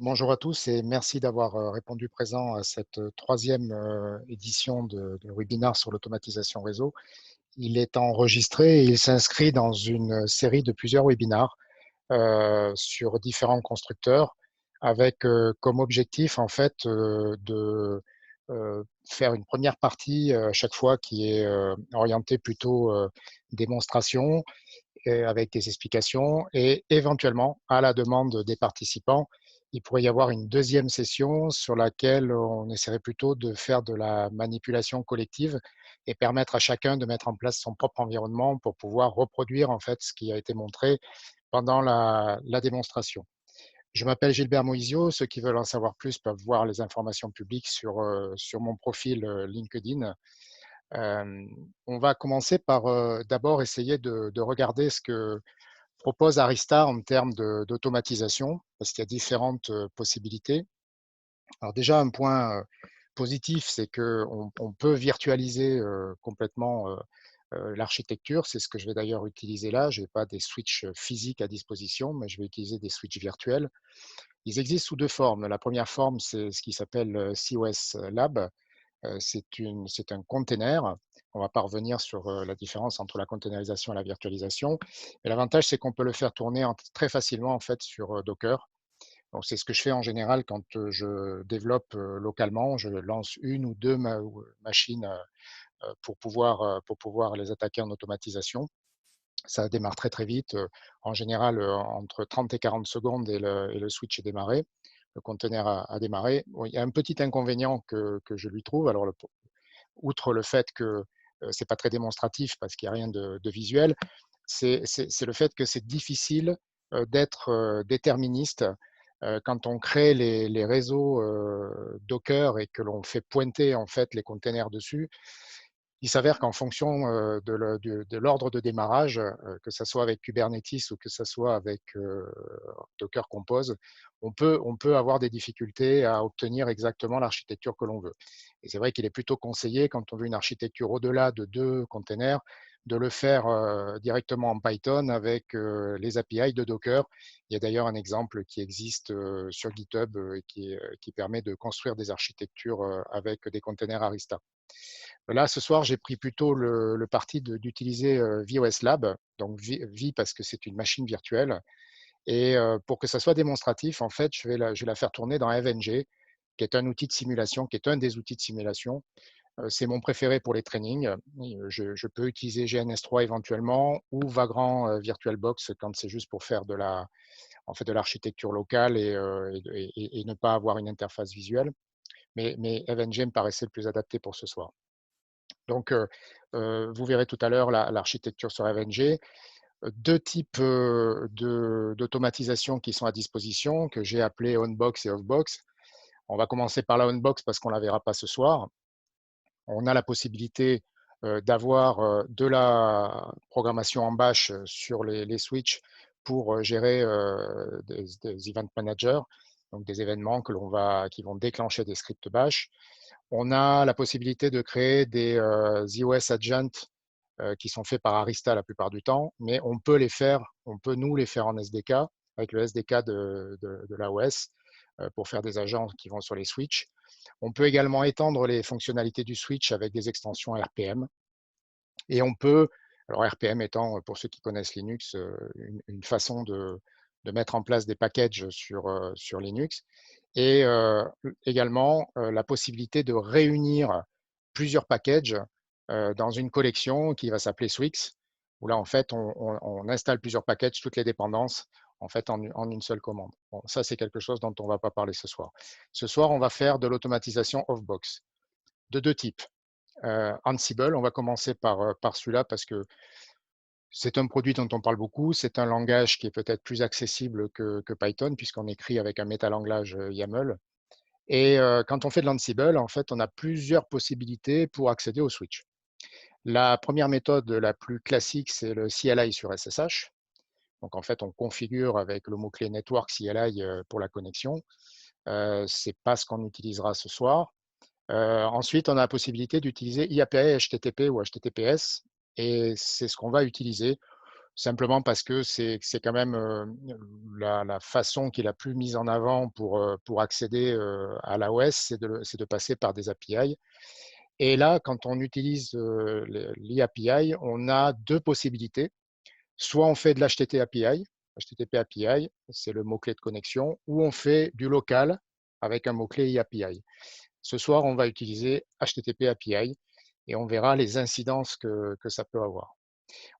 Bonjour à tous et merci d'avoir répondu présent à cette troisième édition de webinaire sur l'automatisation réseau. Il est enregistré et il s'inscrit dans une série de plusieurs webinaires sur différents constructeurs avec comme objectif en fait de faire une première partie à chaque fois qui est orientée plutôt démonstration et avec des explications et éventuellement, à la demande des participants, il pourrait y avoir une deuxième session sur laquelle on essaierait plutôt de faire de la manipulation collective et permettre à chacun de mettre en place son propre environnement pour pouvoir reproduire en fait ce qui a été montré pendant la démonstration. Je m'appelle Gilbert Moisio. Ceux qui veulent en savoir plus peuvent voir les informations publiques sur mon profil LinkedIn. On va commencer par d'abord essayer de regarder ce que propose Arista en termes d'automatisation, parce qu'il y a différentes possibilités. Alors déjà, un point positif, c'est qu'on peut virtualiser complètement l'architecture. C'est ce que je vais d'ailleurs utiliser là. Je n'ai pas des switches physiques à disposition, mais je vais utiliser des switches virtuels. Ils existent sous deux formes. La première forme, c'est ce qui s'appelle COS Lab. C'est un container. On va pas revenir sur la différence entre la containerisation et la virtualisation. Et l'avantage, c'est qu'on peut le faire tourner très facilement en fait sur Docker. Donc, c'est ce que je fais en général quand je développe localement. Je lance une ou deux machines pour pouvoir les attaquer en automatisation. Ça démarre très très vite. En général, entre 30 et 40 secondes et le switch est démarré. Le container a démarré. Bon, il y a un petit inconvénient que je lui trouve. Alors, outre le fait que c'est pas très démonstratif parce qu'il n'y a rien de visuel, c'est le fait que c'est difficile d'être déterministe quand on crée les réseaux Docker et que l'on fait pointer en fait les containers dessus. Il s'avère qu'en fonction de l'ordre de démarrage, que ce soit avec Kubernetes ou que ce soit avec Docker Compose, on peut avoir des difficultés à obtenir exactement l'architecture que l'on veut. Et c'est vrai qu'il est plutôt conseillé, quand on veut une architecture au-delà de deux containers, de le faire directement en Python avec les API de Docker. Il y a d'ailleurs un exemple qui existe sur GitHub qui permet de construire des architectures avec des containers Arista. Là, ce soir, j'ai pris plutôt le parti d'utiliser VOS Lab, donc V parce que c'est une machine virtuelle. Et pour que ça soit démonstratif, en fait, je vais la faire tourner dans FNG, qui est un outil de simulation, qui est un des outils de simulation. C'est mon préféré pour les trainings. Je peux utiliser GNS3 éventuellement ou Vagrant VirtualBox quand c'est juste pour faire en fait, de l'architecture locale et ne pas avoir une interface visuelle. Mais FNG me paraissait le plus adapté pour ce soir. Donc, vous verrez tout à l'heure l'architecture sur FNG. Deux types d'automatisation qui sont à disposition, que j'ai appelé on-box et off-box. On va commencer par la on-box parce qu'on ne la verra pas ce soir. On a la possibilité d'avoir de la programmation en bash sur les switches pour gérer des event managers, donc des événements qui vont déclencher des scripts bash. On a la possibilité de créer des ZOS agents qui sont faits par Arista la plupart du temps, mais on peut nous les faire en SDK avec le SDK de l'AOS pour faire des agents qui vont sur les switches. On peut également étendre les fonctionnalités du switch avec des extensions RPM. Et on peut, alors RPM étant, pour ceux qui connaissent Linux, une façon de mettre en place des packages sur Linux. Et également la possibilité de réunir plusieurs packages dans une collection qui va s'appeler Swix, où là, en fait, on installe plusieurs packages, toutes les dépendances, en fait, en une seule commande. Bon, ça, c'est quelque chose dont on ne va pas parler ce soir. Ce soir, on va faire de l'automatisation off-box, de deux types. Ansible, on va commencer par celui-là parce que c'est un produit dont on parle beaucoup. C'est un langage qui est peut-être plus accessible que Python, puisqu'on écrit avec un métalangage YAML. Et quand on fait de l'Ansible, en fait, on a plusieurs possibilités pour accéder au switch. La première méthode la plus classique, c'est le CLI sur SSH. Donc, en fait, on configure avec le mot-clé network CLI pour la connexion. Ce n'est pas ce qu'on utilisera ce soir. Ensuite, on a la possibilité d'utiliser IAPI, HTTP ou HTTPS, et c'est ce qu'on va utiliser. simplement parce que c'est quand même la façon qui est la plus mise en avant pour accéder à l'OS, c'est de passer par des API. Et là, quand on utilise l'API, on a deux possibilités. Soit on fait de l'HTTP API, HTTP API, c'est le mot-clé de connexion, ou on fait du local avec un mot-clé API. Ce soir, on va utiliser HTTP API et on verra les incidences que ça peut avoir.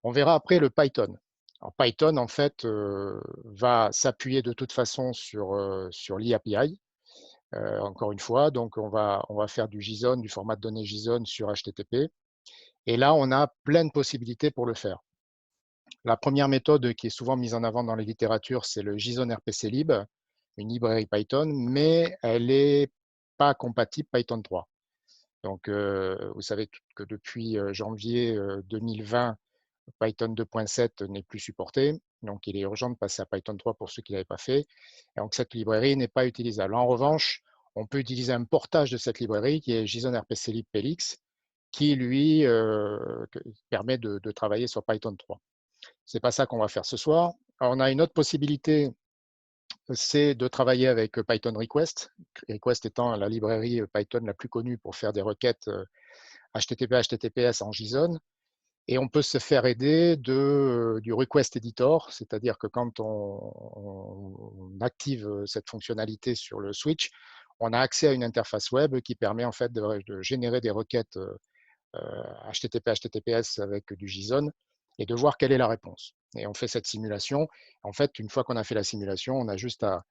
On verra après le Python. Alors, Python, en fait, va s'appuyer de toute façon sur l'API, encore une fois. Donc, on va faire du JSON, du format de données JSON sur HTTP. Et là, on a plein de possibilités pour le faire. La première méthode qui est souvent mise en avant dans les littératures, c'est le JSON RPClib, une librairie Python, mais elle n'est pas compatible Python 3. Donc, vous savez que depuis janvier 2020, Python 2.7 n'est plus supporté. Donc, il est urgent de passer à Python 3 pour ceux qui ne l'avaient pas fait. Et donc, cette librairie n'est pas utilisable. En revanche, on peut utiliser un portage de cette librairie qui est JSON RPClib PLX, qui, lui, permet de travailler sur Python 3. Ce n'est pas ça qu'on va faire ce soir. Alors, on a une autre possibilité, c'est de travailler avec Python Request. Request étant la librairie Python la plus connue pour faire des requêtes HTTP, HTTPS en JSON. Et on peut se faire aider du Request Editor, c'est-à-dire que quand on active cette fonctionnalité sur le switch, on a accès à une interface web qui permet en fait de générer des requêtes HTTP, HTTPS avec du JSON et de voir quelle est la réponse. Et on fait cette simulation. En fait, une fois qu'on a fait la simulation, on a juste à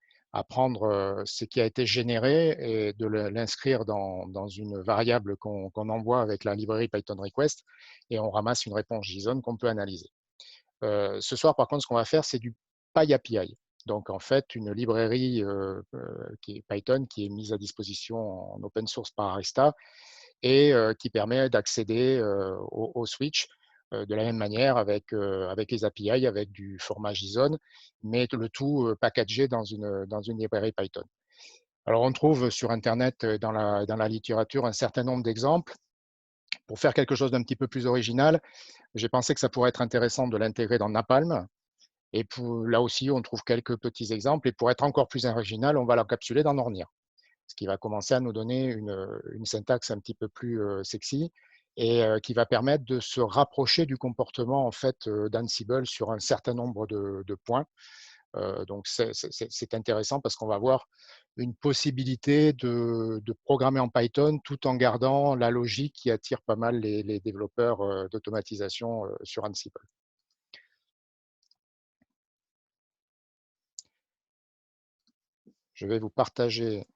prendre ce qui a été généré et de l'inscrire dans une variable qu'on envoie avec la librairie Python Request et on ramasse une réponse JSON qu'on peut analyser. Ce soir, par contre, ce qu'on va faire, c'est du PyAPI. Donc, en fait, une librairie qui est Python qui est mise à disposition en open source par Arista et qui permet d'accéder au switch de la même manière avec les API, avec du format JSON, mais le tout packagé dans une librairie Python. Alors, on trouve sur Internet, dans la littérature, un certain nombre d'exemples. Pour faire quelque chose d'un petit peu plus original, j'ai pensé que ça pourrait être intéressant de l'intégrer dans Napalm. Et là aussi, on trouve quelques petits exemples. Et pour être encore plus original, on va l'encapsuler dans Ornir, ce qui va commencer à nous donner une syntaxe un petit peu plus sexy et qui va permettre de se rapprocher du comportement en fait d'Ansible sur un certain nombre de points. Donc c'est intéressant parce qu'on va avoir une possibilité de programmer en Python tout en gardant la logique qui attire pas mal les développeurs d'automatisation sur Ansible. Je vais vous partager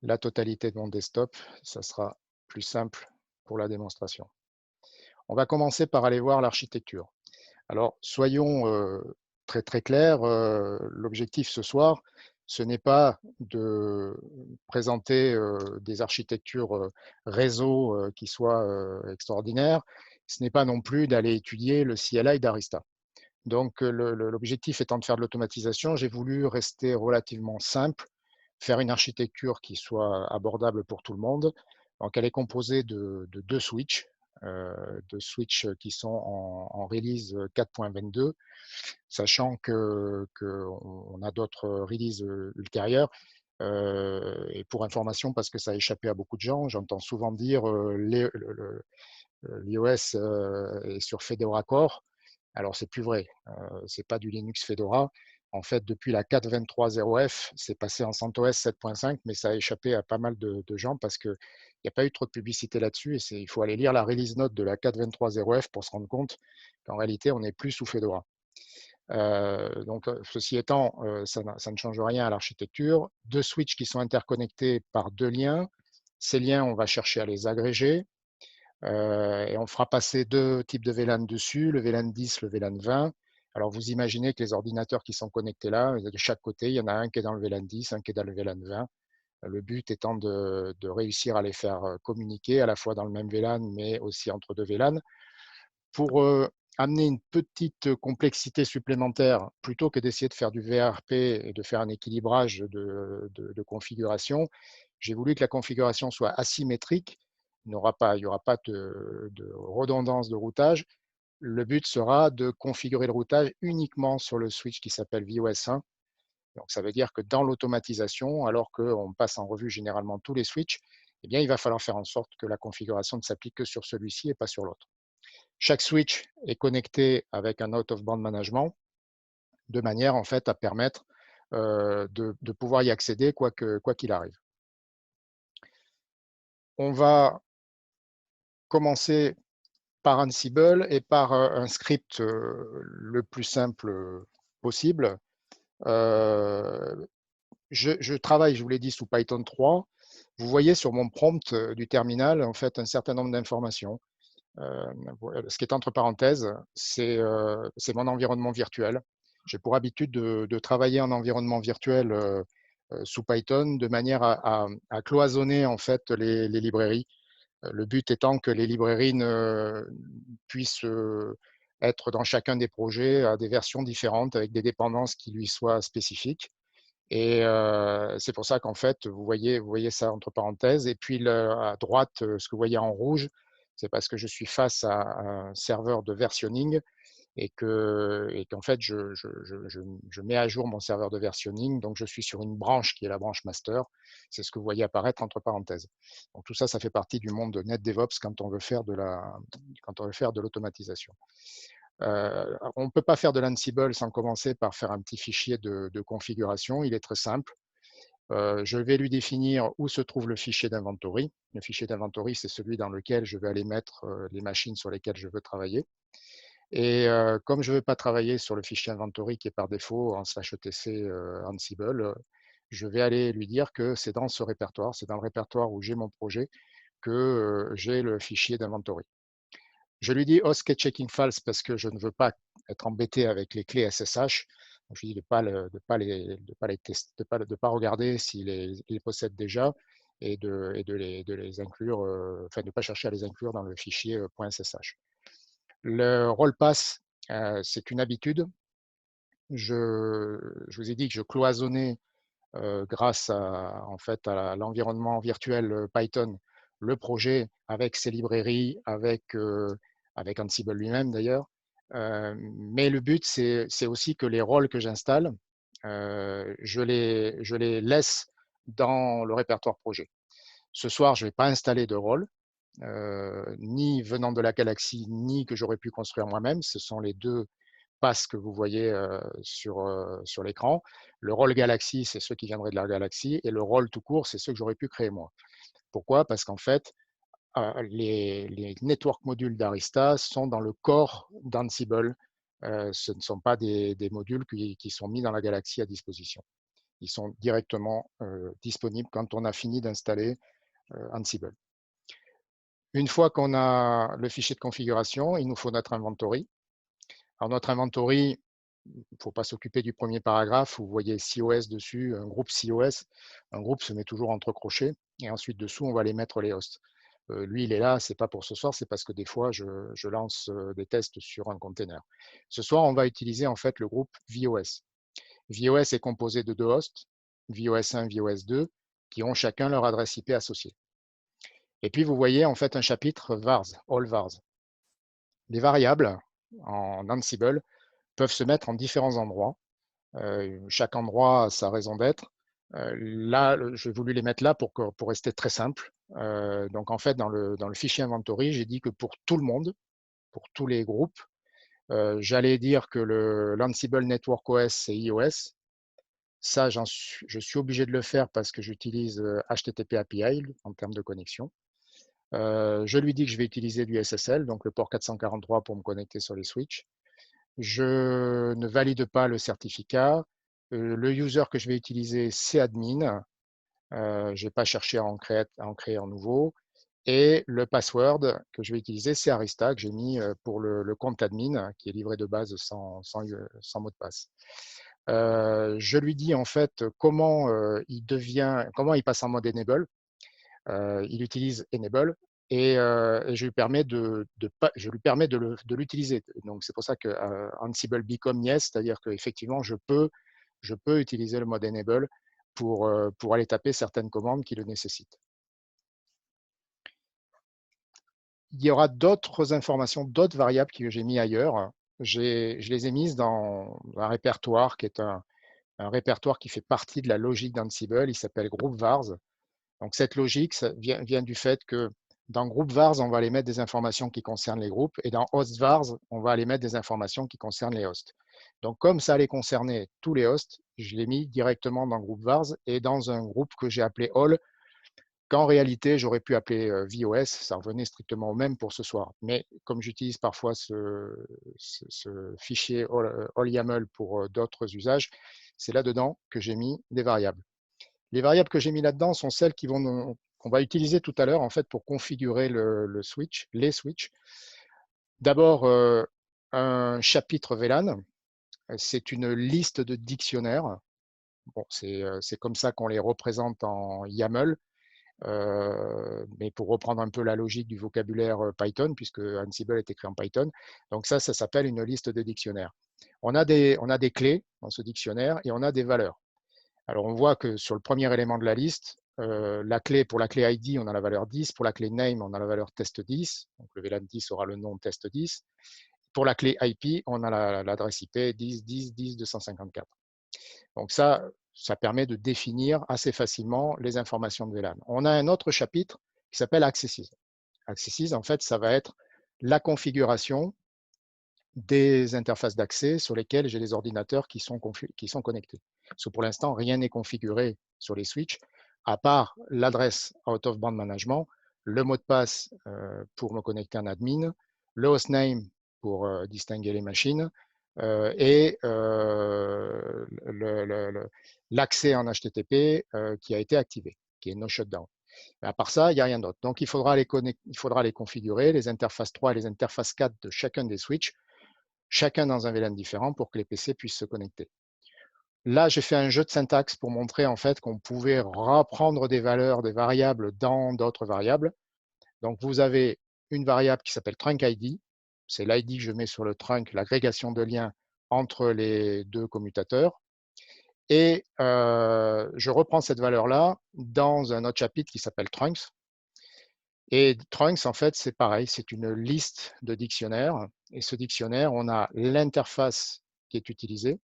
la totalité de mon desktop, ça sera plus simple pour la démonstration. On va commencer par aller voir l'architecture. Alors, soyons très très clairs, l'objectif ce soir, ce n'est pas de présenter des architectures réseau qui soient extraordinaires, ce n'est pas non plus d'aller étudier le CLI d'Arista. Donc, l'objectif étant de faire de l'automatisation, j'ai voulu rester relativement simple, faire une architecture qui soit abordable pour tout le monde. Donc, elle est composée de deux switches qui sont en release 4.22, sachant qu'on a d'autres releases ultérieures. Et pour information, parce que ça a échappé à beaucoup de gens, j'entends souvent dire l'iOS est sur Fedora Core. Alors, c'est plus vrai. C'est pas du Linux Fedora. En fait, depuis la 4.23.0F, c'est passé en CentOS 7.5, mais ça a échappé à pas mal de gens parce qu'il n'y a pas eu trop de publicité là-dessus. Et il faut aller lire la release note de la 4.23.0F pour se rendre compte qu'en réalité, on n'est plus sous Fedora. Donc, ceci étant, ça ne change rien à l'architecture. Deux switches qui sont interconnectés par deux liens. Ces liens, on va chercher à les agréger. Et on fera passer deux types de VLAN dessus, le VLAN 10, le VLAN 20. Alors vous imaginez que les ordinateurs qui sont connectés là, de chaque côté, il y en a un qui est dans le VLAN 10, un qui est dans le VLAN 20. Le but étant de réussir à les faire communiquer à la fois dans le même VLAN, mais aussi entre deux VLAN. Pour amener une petite complexité supplémentaire, plutôt que d'essayer de faire du VRP et de faire un équilibrage de configuration, j'ai voulu que la configuration soit asymétrique. Il n'y aura pas de redondance de routage. le but sera de configurer le routage uniquement sur le switch qui s'appelle VOS1. Donc, ça veut dire que dans l'automatisation, alors qu'on passe en revue généralement tous les switches, eh bien, il va falloir faire en sorte que la configuration ne s'applique que sur celui-ci et pas sur l'autre. Chaque switch est connecté avec un out-of-band management de manière en fait à permettre de pouvoir y accéder quoi qu'il arrive. On va commencer par Ansible et par un script le plus simple possible. Je travaille, je vous l'ai dit, sous Python 3. Vous voyez sur mon prompt du terminal en fait un certain nombre d'informations. Ce qui est entre parenthèses, c'est mon environnement virtuel. J'ai pour habitude de travailler en environnement virtuel sous Python de manière à cloisonner en fait les librairies. Le but étant que les librairies puissent être dans chacun des projets à des versions différentes avec des dépendances qui lui soient spécifiques. Et c'est pour ça qu'en fait, vous voyez ça entre parenthèses. Et puis à droite, ce que vous voyez en rouge, c'est parce que je suis face à un serveur de versionning et qu'en fait, je mets à jour mon serveur de versionning. Donc, je suis sur une branche qui est la branche master. C'est ce que vous voyez apparaître entre parenthèses. Donc, tout ça, ça fait partie du monde de NetDevOps quand on veut faire de l'automatisation. On ne peut pas faire de l'Ansible sans commencer par faire un petit fichier de configuration. Il est très simple. Je vais lui définir où se trouve le fichier d'inventory. Le fichier d'inventory, c'est celui dans lequel je vais aller mettre les machines sur lesquelles je veux travailler. Et comme je ne veux pas travailler sur le fichier inventory qui est par défaut en /etc Ansible, je vais aller lui dire que c'est dans ce répertoire, c'est dans le répertoire où j'ai mon projet que j'ai le fichier d'inventory. Je lui dis host checking false parce que je ne veux pas être embêté avec les clés SSH. Donc, je lui dis de ne pas regarder s'il les possède déjà et de les inclure, enfin de ne pas chercher à les inclure dans le fichier .ssh. Le role pass, c'est une habitude. Je vous ai dit que je cloisonnais grâce en fait, à l'environnement virtuel Python, le projet avec ses librairies, avec Ansible lui-même d'ailleurs. Mais le but, c'est aussi que les rôles que j'installe, je les laisse dans le répertoire projet. Ce soir, je ne vais pas installer de rôle, ni venant de la galaxie, ni que j'aurais pu construire moi-même. Ce sont les deux passes que vous voyez sur l'écran. Le rôle Galaxy, c'est ceux qui viendraient de la galaxie, et le rôle tout court, c'est ceux que j'aurais pu créer moi. Pourquoi? Parce qu'en fait, les network modules d'Arista sont dans le corps d'Ansible. Ce ne sont pas des modules qui sont mis dans la galaxie à disposition. Ils sont directement disponibles quand on a fini d'installer Ansible. Une fois qu'on a le fichier de configuration, il nous faut notre inventory. Alors notre inventory, il ne faut pas s'occuper du premier paragraphe où vous voyez COS dessus, un groupe COS. Un groupe se met toujours entre crochets et ensuite dessous, on va aller mettre les hosts. Lui, il est là, ce n'est pas pour ce soir, c'est parce que des fois, je lance des tests sur un container. Ce soir, on va utiliser en fait le groupe VOS. VOS est composé de deux hosts, VOS1, VOS2, qui ont chacun leur adresse IP associée. Et puis, vous voyez en fait un chapitre vars, all vars. Les variables en Ansible peuvent se mettre en différents endroits. Chaque endroit a sa raison d'être. Là, j'ai voulu les mettre là pour rester très simple. Donc, en fait, dans le fichier inventory, j'ai dit que pour tout le monde, pour tous les groupes, j'allais dire que l'Ansible Network OS, c'est iOS. Ça, je suis obligé de le faire parce que j'utilise HTTP API en termes de connexion. Je lui dis que je vais utiliser du SSL, donc le port 443 pour me connecter sur les switches. Je ne valide pas le certificat. Le user que je vais utiliser, c'est admin. Je ne vais pas chercher à en créer un nouveau. Et le password que je vais utiliser, c'est Arista, que j'ai mis pour le compte admin, qui est livré de base sans mot de passe. Je lui dis en fait comment il passe en mode enable. Il utilise enable et je lui permets de l'utiliser. Donc c'est pour ça que Ansible become yes, c'est-à-dire qu'effectivement je peux utiliser le mode enable pour aller taper certaines commandes qui le nécessitent. Il y aura d'autres informations, d'autres variables que j'ai mis ailleurs. Je les ai mises dans un répertoire qui est un répertoire qui fait partie de la logique d'Ansible. Il s'appelle group vars. Donc cette logique ça vient du fait que dans group vars, on va aller mettre des informations qui concernent les groupes, et dans host vars, on va aller mettre des informations qui concernent les hosts. Donc comme ça allait concerner tous les hosts, je l'ai mis directement dans group vars et dans un groupe que j'ai appelé all, qu'en réalité j'aurais pu appeler VOS, ça revenait strictement au même pour ce soir. Mais comme j'utilise parfois ce fichier all YAML pour d'autres usages, c'est là-dedans que j'ai mis des variables. Les variables que j'ai mis là-dedans sont celles qu'on va utiliser tout à l'heure en fait pour configurer le switch, les switches. D'abord, un chapitre VLAN, c'est une liste de dictionnaires. Bon, c'est comme ça qu'on les représente en YAML, mais pour reprendre un peu la logique du vocabulaire Python, puisque Ansible est écrit en Python. Donc ça s'appelle une liste de dictionnaires. On a des clés dans ce dictionnaire et on a des valeurs. Alors, on voit que sur le premier élément de la liste, pour la clé ID, on a la valeur 10. Pour la clé name, on a la valeur test 10. Donc, le VLAN 10 aura le nom test 10. Pour la clé IP, on a l'adresse IP 10, 10, 10, 254. Donc, ça permet de définir assez facilement les informations de VLAN. On a un autre chapitre qui s'appelle Accesses. Accesses, en fait, ça va être la configuration des interfaces d'accès sur lesquelles j'ai les ordinateurs qui sont connectés. Parce que pour l'instant, rien n'est configuré sur les switches, à part l'adresse out of band management, le mot de passe pour me connecter en admin, le hostname pour distinguer les machines, et l'accès en HTTP qui a été activé, qui est no shutdown. Mais à part ça, il n'y a rien d'autre. Donc, il faudra les configurer, les interfaces 3 et les interfaces 4 de chacun des switches, chacun dans un VLAN différent pour que les PC puissent se connecter. Là, j'ai fait un jeu de syntaxe pour montrer en fait qu'on pouvait reprendre des valeurs, des variables dans d'autres variables. Donc, vous avez une variable qui s'appelle trunk ID. C'est l'ID que je mets sur le trunk, l'agrégation de liens entre les deux commutateurs. Et je reprends cette valeur-là dans un autre chapitre qui s'appelle trunks. Et trunks, en fait, c'est pareil, c'est une liste de dictionnaires. Et ce dictionnaire, on a l'interface qui est utilisée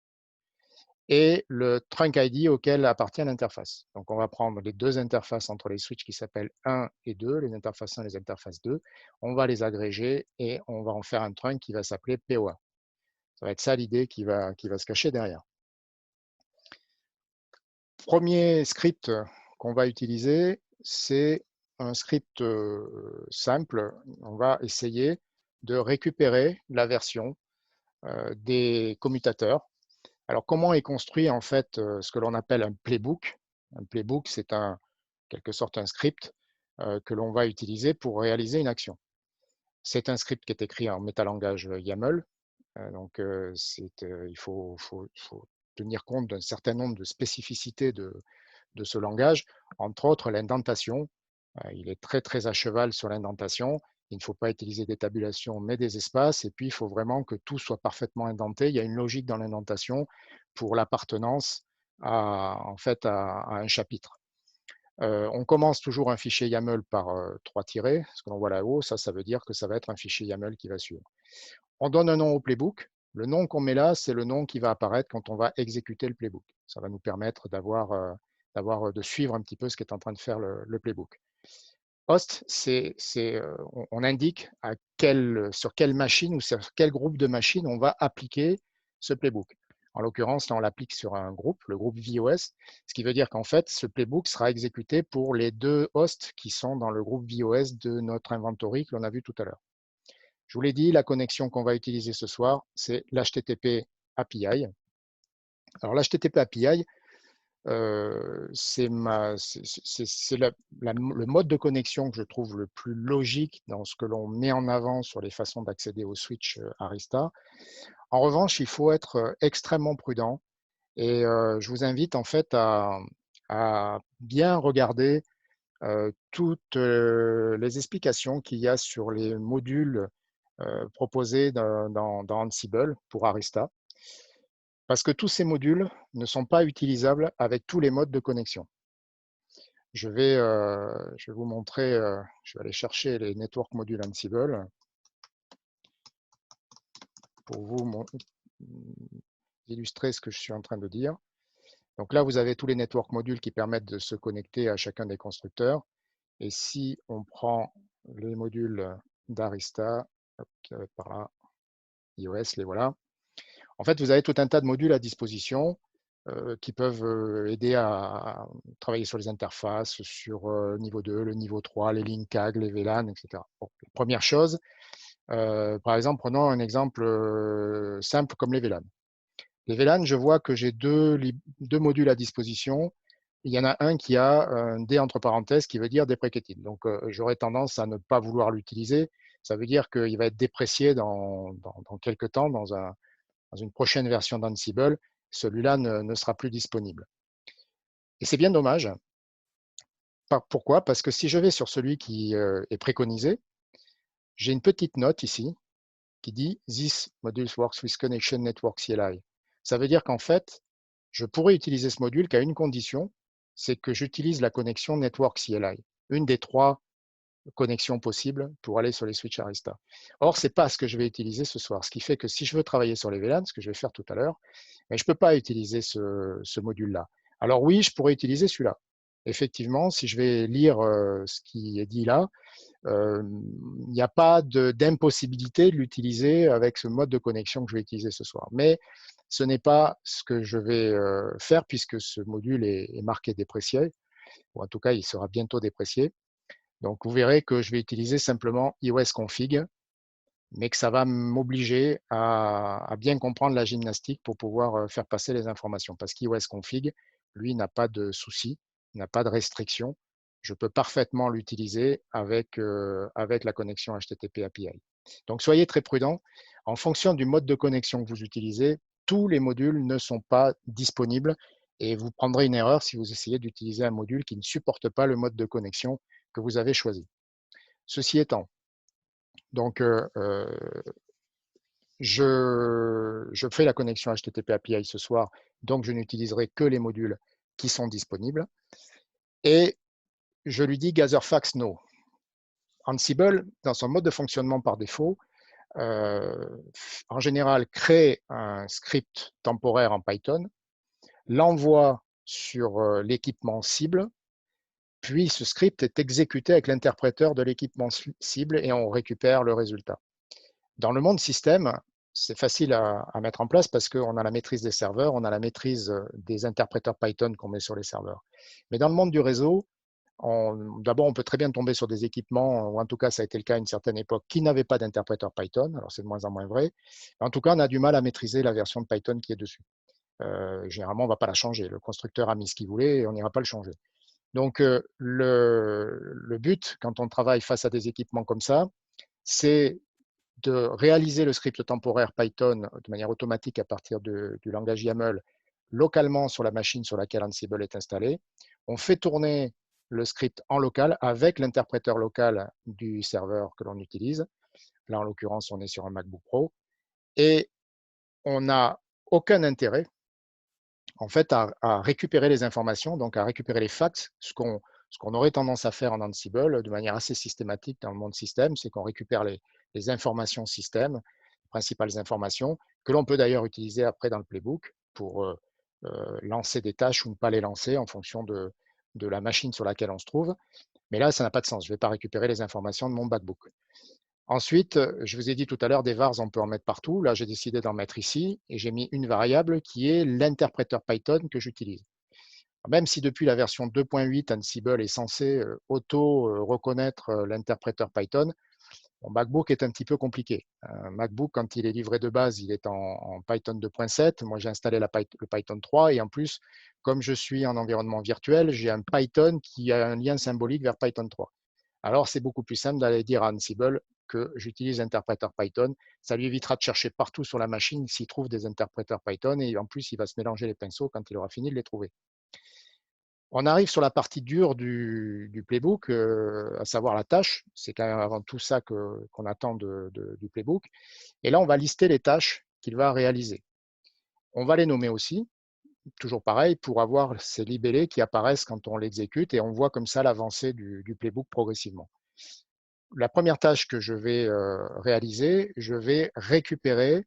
et le trunk ID auquel appartient l'interface. Donc, on va prendre les deux interfaces entre les switches qui s'appellent 1 et 2, les interfaces 1 et les interfaces 2. On va les agréger et on va en faire un trunk qui va s'appeler PO1. Ça va être ça l'idée qui va se cacher derrière. Premier script qu'on va utiliser, c'est un script simple. On va essayer de récupérer la version des commutateurs. Alors, comment est construit en fait ce que l'on appelle un playbook? Un playbook, c'est en quelque sorte un script que l'on va utiliser pour réaliser une action. C'est un script qui est écrit en métalangage YAML. Donc, il faut tenir compte d'un certain nombre de spécificités de ce langage, entre autres l'indentation. Il est très, très à cheval sur l'indentation. Il ne faut pas utiliser des tabulations, mais des espaces. Et puis, il faut vraiment que tout soit parfaitement indenté. Il y a une logique dans l'indentation pour l'appartenance en fait, à un chapitre. On commence toujours un fichier YAML par 3 tirets. Ce que l'on voit là-haut, ça veut dire que ça va être un fichier YAML qui va suivre. On donne un nom au playbook. Le nom qu'on met là, c'est le nom qui va apparaître quand on va exécuter le playbook. Ça va nous permettre de suivre un petit peu ce qu'est en train de faire le playbook. Host, on indique sur quelle machine ou sur quel groupe de machines on va appliquer ce playbook. En l'occurrence, là, on l'applique sur un groupe, le groupe VOS, ce qui veut dire qu'en fait, ce playbook sera exécuté pour les deux hosts qui sont dans le groupe VOS de notre inventory que l'on a vu tout à l'heure. Je vous l'ai dit, la connexion qu'on va utiliser ce soir, c'est l'HTTP API. Alors, l'HTTP API, c'est le mode de connexion que je trouve le plus logique dans ce que l'on met en avant sur les façons d'accéder au switch Arista. En revanche, il faut être extrêmement prudent et je vous invite en fait à bien regarder toutes les explications qu'il y a sur les modules proposés dans Ansible pour Arista, parce que tous ces modules ne sont pas utilisables avec tous les modes de connexion. je vais vous montrer, je vais aller chercher les network modules Ansible pour vous illustrer ce que je suis en train de dire. Donc là, vous avez tous les network modules qui permettent de se connecter à chacun des constructeurs. Et si on prend les modules d'Arista, qui va être par là, iOS, les voilà. En fait, vous avez tout un tas de modules à disposition qui peuvent aider à travailler sur les interfaces, sur le niveau 2, le niveau 3, les lignes CAG, les VLAN, etc. Bon, première chose, par exemple, prenons un exemple simple comme les VLAN. Les VLAN, je vois que j'ai deux modules à disposition. Il y en a un qui a un D entre parenthèses qui veut dire deprecated. Donc, j'aurais tendance à ne pas vouloir l'utiliser. Ça veut dire qu'il va être déprécié dans quelques temps, dans une prochaine version d'Ansible. Celui-là ne sera plus disponible. Et c'est bien dommage. Pourquoi? Parce que si je vais sur celui qui est préconisé, j'ai une petite note ici qui dit This module works with connection network CLI. Ça veut dire qu'en fait, je pourrais utiliser ce module qu'à une condition, c'est que j'utilise la connexion network CLI, une des trois connexions possibles pour aller sur les switches Arista. Or, ce n'est pas ce que je vais utiliser ce soir, ce qui fait que si je veux travailler sur les VLAN, ce que je vais faire tout à l'heure, mais je ne peux pas utiliser ce module-là. Alors oui, je pourrais utiliser celui-là. Effectivement, si je vais lire ce qui est dit là, il n'y a pas d'impossibilité de l'utiliser avec ce mode de connexion que je vais utiliser ce soir. Mais ce n'est pas ce que je vais faire puisque ce module est marqué déprécié, ou en tout cas, il sera bientôt déprécié. Donc, vous verrez que je vais utiliser simplement iOS config, mais que ça va m'obliger à bien comprendre la gymnastique pour pouvoir faire passer les informations. Parce qu'iOS config, lui, n'a pas de souci, n'a pas de restriction. Je peux parfaitement l'utiliser avec la connexion HTTP API. Donc, soyez très prudents. En fonction du mode de connexion que vous utilisez, tous les modules ne sont pas disponibles et vous prendrez une erreur si vous essayez d'utiliser un module qui ne supporte pas le mode de connexion que vous avez choisi. Ceci étant, donc, je fais la connexion HTTP API ce soir, donc je n'utiliserai que les modules qui sont disponibles. Et je lui dis Gatherfax No. Ansible, dans son mode de fonctionnement par défaut, en général, crée un script temporaire en Python, l'envoie sur l'équipement cible, puis ce script est exécuté avec l'interpréteur de l'équipement cible et on récupère le résultat. Dans le monde système, c'est facile à mettre en place parce qu'on a la maîtrise des serveurs, on a la maîtrise des interpréteurs Python qu'on met sur les serveurs. Mais dans le monde du réseau, d'abord, on peut très bien tomber sur des équipements, ou en tout cas, ça a été le cas à une certaine époque, qui n'avaient pas d'interpréteur Python. Alors, c'est de moins en moins vrai. En tout cas, on a du mal à maîtriser la version de Python qui est dessus. Généralement, on ne va pas la changer. Le constructeur a mis ce qu'il voulait et on n'ira pas le changer. Donc, le but, quand on travaille face à des équipements comme ça, c'est de réaliser le script temporaire Python de manière automatique à partir du langage YAML localement sur la machine sur laquelle Ansible est installé. On fait tourner le script en local avec l'interpréteur local du serveur que l'on utilise. Là, en l'occurrence, on est sur un MacBook Pro. Et on n'a aucun intérêt, en fait, à récupérer les informations, donc à récupérer les facts. Ce qu'on aurait tendance à faire en Ansible de manière assez systématique dans le monde système, c'est qu'on récupère les informations système, les principales informations, que l'on peut d'ailleurs utiliser après dans le playbook pour lancer des tâches ou ne pas les lancer en fonction de la machine sur laquelle on se trouve. Mais là, ça n'a pas de sens. Je ne vais pas récupérer les informations de mon MacBook. Ensuite, je vous ai dit tout à l'heure, des vars, on peut en mettre partout. Là, j'ai décidé d'en mettre ici et j'ai mis une variable qui est l'interpréteur Python que j'utilise. Même si depuis la version 2.8, Ansible est censé auto-reconnaître l'interpréteur Python, mon MacBook est un petit peu compliqué. Un MacBook, quand il est livré de base, il est en Python 2.7. Moi, j'ai installé le Python 3 et en plus, comme je suis en environnement virtuel, j'ai un Python qui a un lien symbolique vers Python 3. Alors, c'est beaucoup plus simple d'aller dire à Ansible que j'utilise l'interpréteur Python. Ça lui évitera de chercher partout sur la machine s'il trouve des interpréteurs Python et en plus, il va se mélanger les pinceaux quand il aura fini de les trouver. On arrive sur la partie dure du playbook, à savoir la tâche. C'est quand même avant tout ça qu'on attend du playbook. Et là, on va lister les tâches qu'il va réaliser. On va les nommer aussi. toujours pareil, pour avoir ces libellés qui apparaissent quand on l'exécute et on voit comme ça l'avancée du playbook progressivement. La première tâche que je vais réaliser, je vais récupérer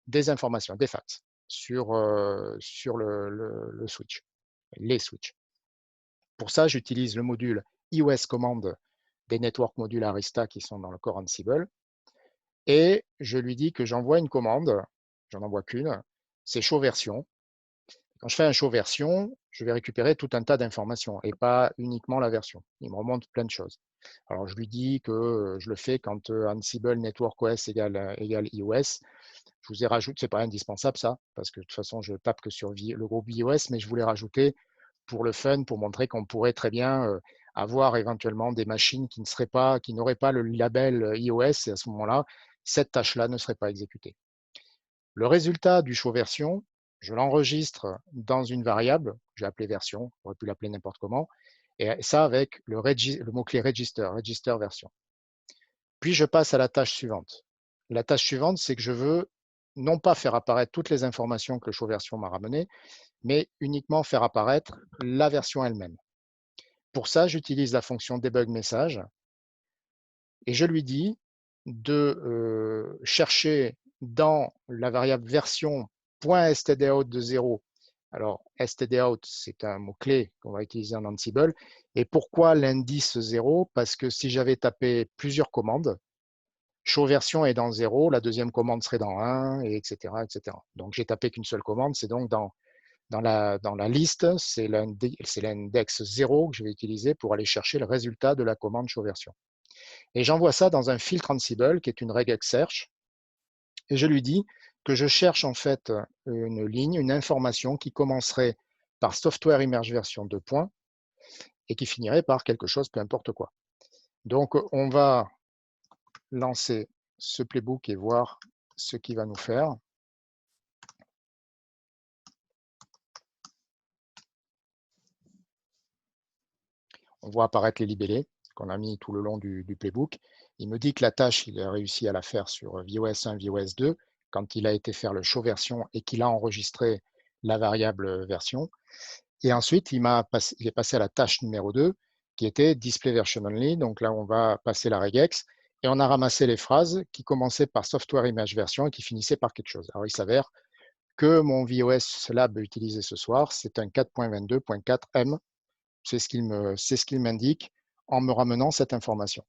des informations, des facts sur le switch, les switches. Pour ça, j'utilise le module iOS Command des network modules Arista qui sont dans le core Ansible et je lui dis que j'envoie une commande, j'en envoie qu'une, c'est show version. Quand je fais un show version, je vais récupérer tout un tas d'informations et pas uniquement la version. Il me remonte plein de choses. Alors, je lui dis que je le fais quand Ansible Network OS égale iOS. Je vous ai rajouté, c'est pas indispensable ça, parce que de toute façon, je tape que sur le groupe iOS, mais je voulais rajouter pour le fun, pour montrer qu'on pourrait très bien avoir éventuellement des machines qui n'auraient pas le label iOS, et à ce moment-là, cette tâche-là ne serait pas exécutée. Le résultat du show version, je l'enregistre dans une variable, j'ai appelé version, j'aurais pu l'appeler n'importe comment, et ça avec le mot-clé register version. Puis je passe à la tâche suivante. La tâche suivante, c'est que je veux non pas faire apparaître toutes les informations que le show version m'a ramenées, mais uniquement faire apparaître la version elle-même. Pour ça, j'utilise la fonction debug message et je lui dis de chercher dans la variable version.stdout de 0. Alors, stdout, c'est un mot-clé qu'on va utiliser en Ansible. Et pourquoi l'indice 0? Parce que si j'avais tapé plusieurs commandes, show version est dans 0, la deuxième commande serait dans 1, et etc., etc. Donc, j'ai tapé qu'une seule commande, c'est donc dans la liste, c'est l'index 0 que je vais utiliser pour aller chercher le résultat de la commande show version. Et j'envoie ça dans un filtre Ansible qui est une regex search. Et je lui dis que je cherche en fait une ligne, une information qui commencerait par software immerge version 2 points et qui finirait par quelque chose, peu importe quoi. Donc on va lancer ce playbook et voir ce qu'il va nous faire. On voit apparaître les libellés qu'on a mis tout le long du playbook. Il me dit que la tâche, il a réussi à la faire sur VOS 1, VOS 2, quand il a été faire le show version et qu'il a enregistré la variable version. Et ensuite, il est passé à la tâche numéro 2, qui était display version only. Donc là, on va passer la regex et on a ramassé les phrases qui commençaient par software image version et qui finissaient par quelque chose. Alors, il s'avère que mon VOS Lab utilisé ce soir, c'est un 4.22.4M. C'est ce qu'il m'indique en me ramenant cette information.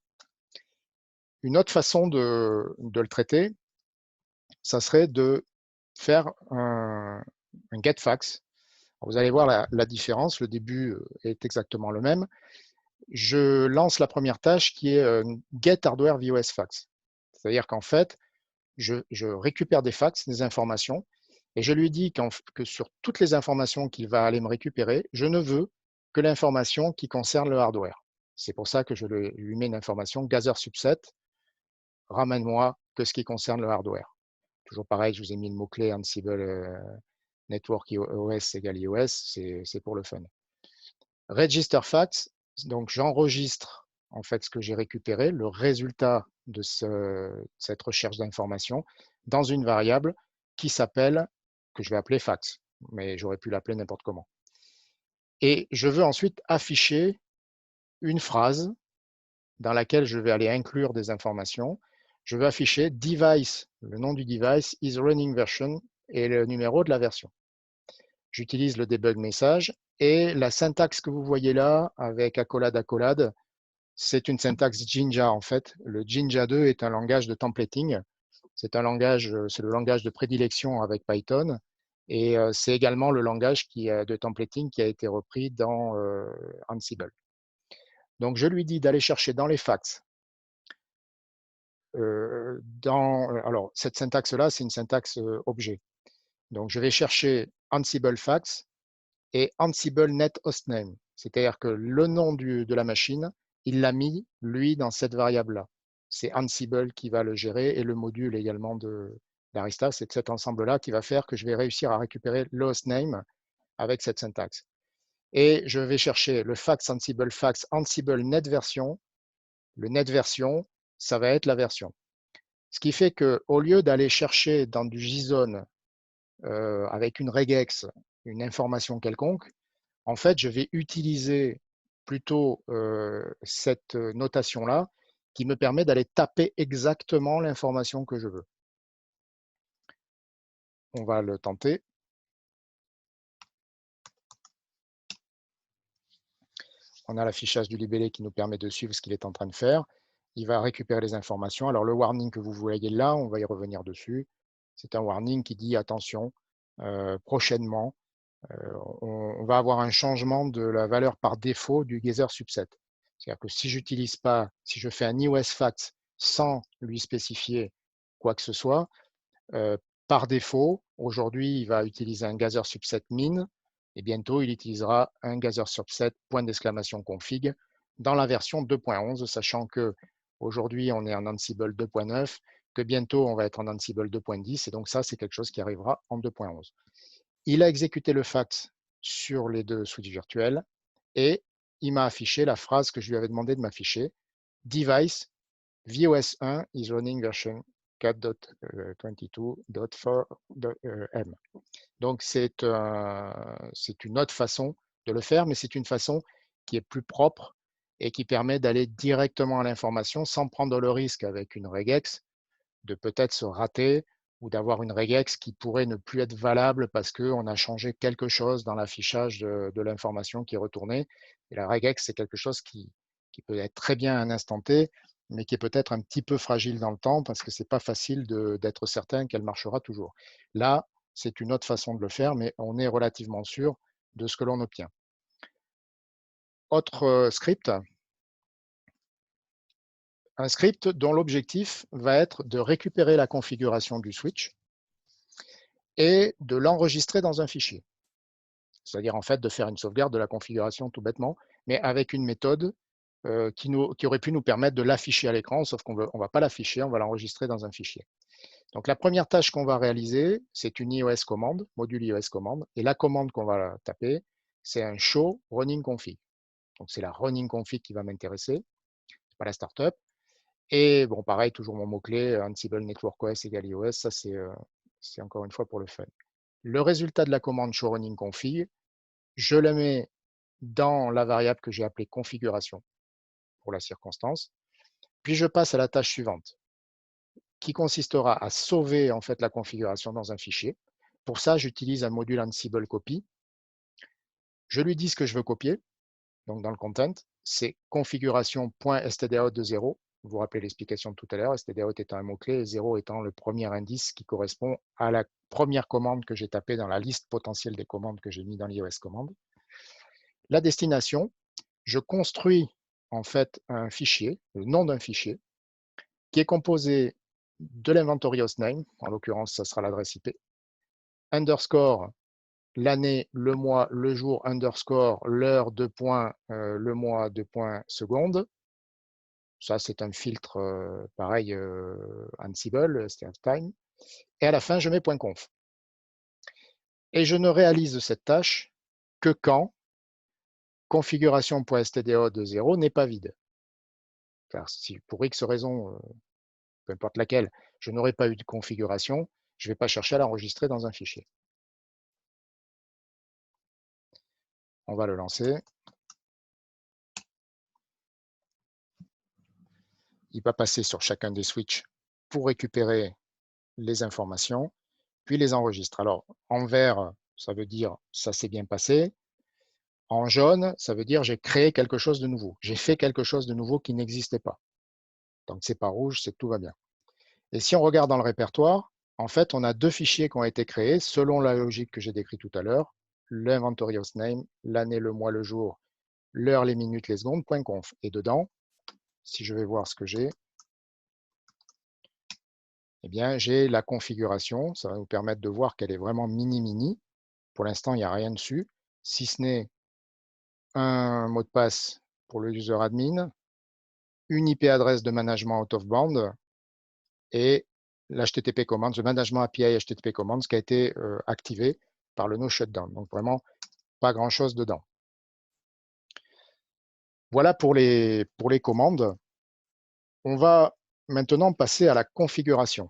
Une autre façon de le traiter, ça serait de faire un getFax. Vous allez voir la différence, le début est exactement le même. Je lance la première tâche qui est get hardware VOS fax. C'est-à-dire qu'en fait, je récupère des fax, des informations, et je lui dis que sur toutes les informations qu'il va aller me récupérer, je ne veux que l'information qui concerne le hardware. C'est pour ça que je lui mets une information gather subset, ramène-moi que ce qui concerne le hardware. Toujours pareil, je vous ai mis le mot-clé Ansible Network OS égale iOS, c'est pour le fun. Register facts, donc j'enregistre en fait ce que j'ai récupéré, le résultat de cette recherche d'information dans une variable qui s'appelle, que je vais appeler facts, mais j'aurais pu l'appeler n'importe comment. Et je veux ensuite afficher une phrase dans laquelle je vais aller inclure des informations. Je veux afficher device, le nom du device, is running version et le numéro de la version. J'utilise le debug message et la syntaxe que vous voyez là avec accolade, c'est une syntaxe Jinja en fait. Le Jinja 2 est un langage de templating. C'est le langage de prédilection avec Python et c'est également le langage de templating qui a été repris dans Ansible. Donc je lui dis d'aller chercher dans les facts. Alors cette syntaxe-là, c'est une syntaxe objet. Donc je vais chercher Ansible facts et Ansible net hostname. C'est-à-dire que le nom de la machine, il l'a mis, lui, dans cette variable-là. C'est Ansible qui va le gérer et le module également d'Arista. C'est cet ensemble-là qui va faire que je vais réussir à récupérer le hostname avec cette syntaxe. Et je vais chercher le fax Ansible net version. Le net version, ça va être la version. Ce qui fait qu'au lieu d'aller chercher dans du JSON avec une regex une information quelconque, en fait, je vais utiliser plutôt cette notation-là qui me permet d'aller taper exactement l'information que je veux. On va le tenter. On a l'affichage du libellé qui nous permet de suivre ce qu'il est en train de faire. Il va récupérer les informations. Alors, le warning que vous voyez là, on va y revenir dessus. C'est un warning qui dit attention, prochainement, on va avoir un changement de la valeur par défaut du geyser subset. C'est-à-dire que si j'utilise pas, si je fais un iOS fact sans lui spécifier quoi que ce soit, par défaut, aujourd'hui, il va utiliser un geyser subset min et bientôt, il utilisera un geyser subset point d'exclamation config dans la version 2.11, sachant que aujourd'hui, on est en Ansible 2.9, que bientôt, on va être en Ansible 2.10 et donc ça, c'est quelque chose qui arrivera en 2.11. Il a exécuté le fact sur les deux switches virtuels et il m'a affiché la phrase que je lui avais demandé de m'afficher. Device VOS 1 is running version 4.22.4.m. Donc, c'est une autre façon de le faire, mais c'est une façon qui est plus propre et qui permet d'aller directement à l'information sans prendre le risque avec une regex de peut-être se rater ou d'avoir une regex qui pourrait ne plus être valable parce qu'on a changé quelque chose dans l'affichage de l'information qui est retournée. Et la regex, c'est quelque chose qui peut être très bien à un instant T, mais qui est peut-être un petit peu fragile dans le temps parce que ce n'est pas facile d'être certain qu'elle marchera toujours. Là, c'est une autre façon de le faire, mais on est relativement sûr de ce que l'on obtient. Autre script, un script dont l'objectif va être de récupérer la configuration du switch et de l'enregistrer dans un fichier. C'est-à-dire en fait de faire une sauvegarde de la configuration tout bêtement, mais avec une méthode qui aurait pu nous permettre de l'afficher à l'écran, sauf qu'on ne va pas l'afficher, on va l'enregistrer dans un fichier. Donc la première tâche qu'on va réaliser, c'est une iOS commande, module iOS commande, et la commande qu'on va taper, c'est un show running config. Donc c'est la running config qui va m'intéresser, c'est pas la startup. Et bon, pareil, toujours mon mot-clé, Ansible Network OS égale iOS, ça c'est encore une fois pour le fun. Le résultat de la commande show running config, je le mets dans la variable que j'ai appelée configuration pour la circonstance, puis je passe à la tâche suivante, qui consistera à sauver en fait la configuration dans un fichier. Pour ça, j'utilise un module Ansible copy. Je lui dis ce que je veux copier, donc dans le content, c'est configuration.stdout de 0. Vous vous rappelez l'explication de tout à l'heure, stdout étant un mot-clé et 0 étant le premier indice qui correspond à la première commande que j'ai tapée dans la liste potentielle des commandes que j'ai mis dans l'iOS commande. La destination, je construis en fait un fichier, le nom d'un fichier, qui est composé de l'inventory hostname, en l'occurrence, ça sera l'adresse IP, underscore l'année, le mois, le jour, underscore l'heure, deux points, le mois, deux points, seconde. Ça, c'est un filtre pareil Ansible, c'est time. Et à la fin, je mets .conf. Et je ne réalise cette tâche que quand configuration.stdo de 0 n'est pas vide. Car si pour X raison, peu importe laquelle, je n'aurai pas eu de configuration, je ne vais pas chercher à l'enregistrer dans un fichier. On va le lancer. Il va passer sur chacun des switches pour récupérer les informations, puis les enregistre. Alors, en vert, ça veut dire ça s'est bien passé. En jaune, ça veut dire j'ai créé quelque chose de nouveau. J'ai fait quelque chose de nouveau qui n'existait pas. Donc, c'est pas rouge, c'est que tout va bien. Et si on regarde dans le répertoire, en fait, on a deux fichiers qui ont été créés selon la logique que j'ai décrite tout à l'heure, l'inventory hostname, l'année, le mois, le jour, l'heure, les minutes, les secondes, .conf. Et dedans, si je vais voir ce que j'ai, eh bien, j'ai la configuration. Ça va nous permettre de voir qu'elle est vraiment mini-mini. Pour l'instant, il n'y a rien dessus, si ce n'est un mot de passe pour le user admin, une IP adresse de management out of band et l'HTTP commands, le management API HTTP commands qui a été activé par le no shutdown. Donc vraiment, pas grand-chose dedans. Voilà pour les commandes. On va maintenant passer à la configuration.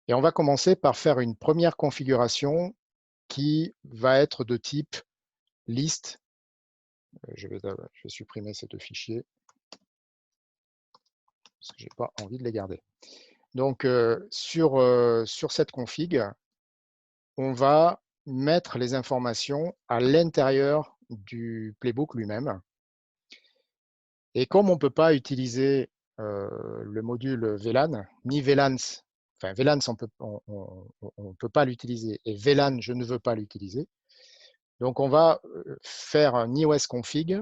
Et on va commencer par faire une première configuration qui va être de type list. Je vais supprimer ces deux fichiers parce que je n'ai pas envie de les garder. Donc, sur cette config, on va mettre les informations à l'intérieur du playbook lui-même. Et comme on ne peut pas utiliser le module VLAN, ni VLANs, enfin VLANs, on peut pas l'utiliser, et VLAN, je ne veux pas l'utiliser. Donc, on va faire un iOS config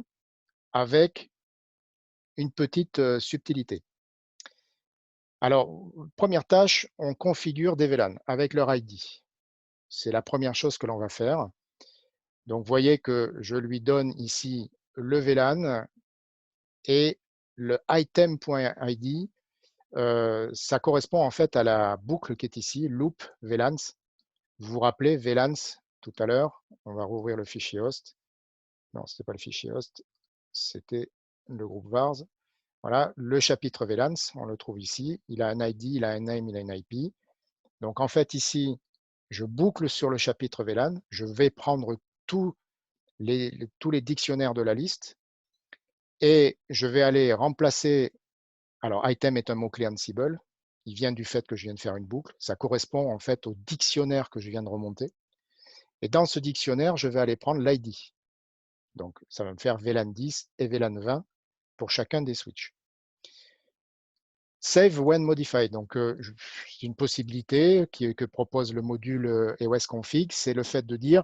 avec une petite subtilité. Alors, première tâche, on configure des VLAN avec leur ID. C'est la première chose que l'on va faire. Donc, vous voyez que je lui donne ici le VLAN et le item.id. Ça correspond en fait à la boucle qui est ici, loop VLANs. Vous vous rappelez VLANs tout à l'heure. On va rouvrir le fichier host. Non, ce n'était pas le fichier host, c'était le groupe vars. Voilà, le chapitre VLANs, on le trouve ici. Il a un ID, il a un name, il a une IP. Donc en fait ici, je boucle sur le chapitre VLAN. Je vais prendre tous les dictionnaires de la liste et je vais aller remplacer. Alors item est un mot-clé Ansible. Il vient du fait que je viens de faire une boucle. Ça correspond en fait au dictionnaire que je viens de remonter. Et dans ce dictionnaire, je vais aller prendre l'ID. Donc ça va me faire VLAN 10 et VLAN 20 pour chacun des switches. Save when modified, donc c'est une possibilité que propose le module EOS config, c'est le fait de dire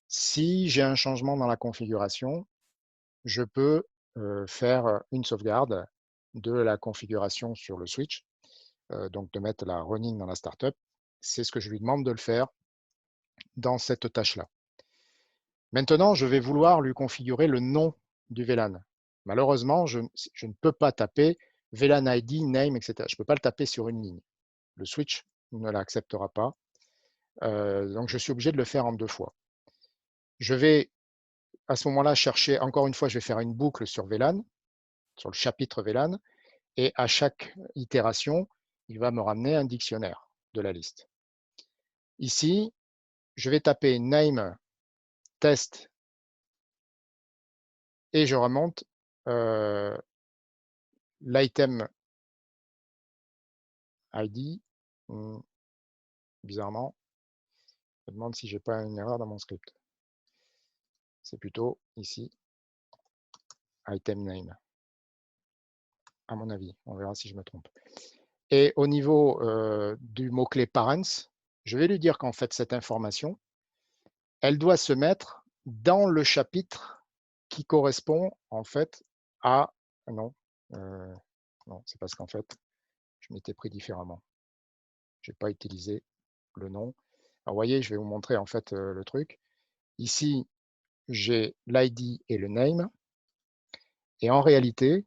si j'ai un changement dans la configuration, je peux faire une sauvegarde de la configuration sur le switch, donc de mettre la running dans la startup. C'est ce que je lui demande de le faire dans cette tâche-là. Maintenant, je vais vouloir lui configurer le nom du VLAN. Malheureusement, je ne peux pas taper VLAN ID, name, etc. Je ne peux pas le taper sur une ligne. Le switch ne l'acceptera pas. Donc, je suis obligé de le faire en 2 fois. Je vais, à ce moment-là, chercher, encore une fois, je vais faire une boucle sur VLAN, sur le chapitre VLAN, et à chaque itération, il va me ramener un dictionnaire de la liste. Ici, je vais taper name test et je remonte l'item ID. Bizarrement, je me demande si j'ai pas une erreur dans mon script. C'est plutôt ici, item name, à mon avis. On verra si je me trompe. Et au niveau du mot-clé parents, je vais lui dire qu'en fait, cette information, elle doit se mettre dans le chapitre qui correspond en fait à... Non, non, c'est parce qu'en fait, je m'étais pris différemment. Je n'ai pas utilisé le nom. Alors, vous voyez, je vais vous montrer en fait le truc. Ici, j'ai l'ID et le name. Et en réalité,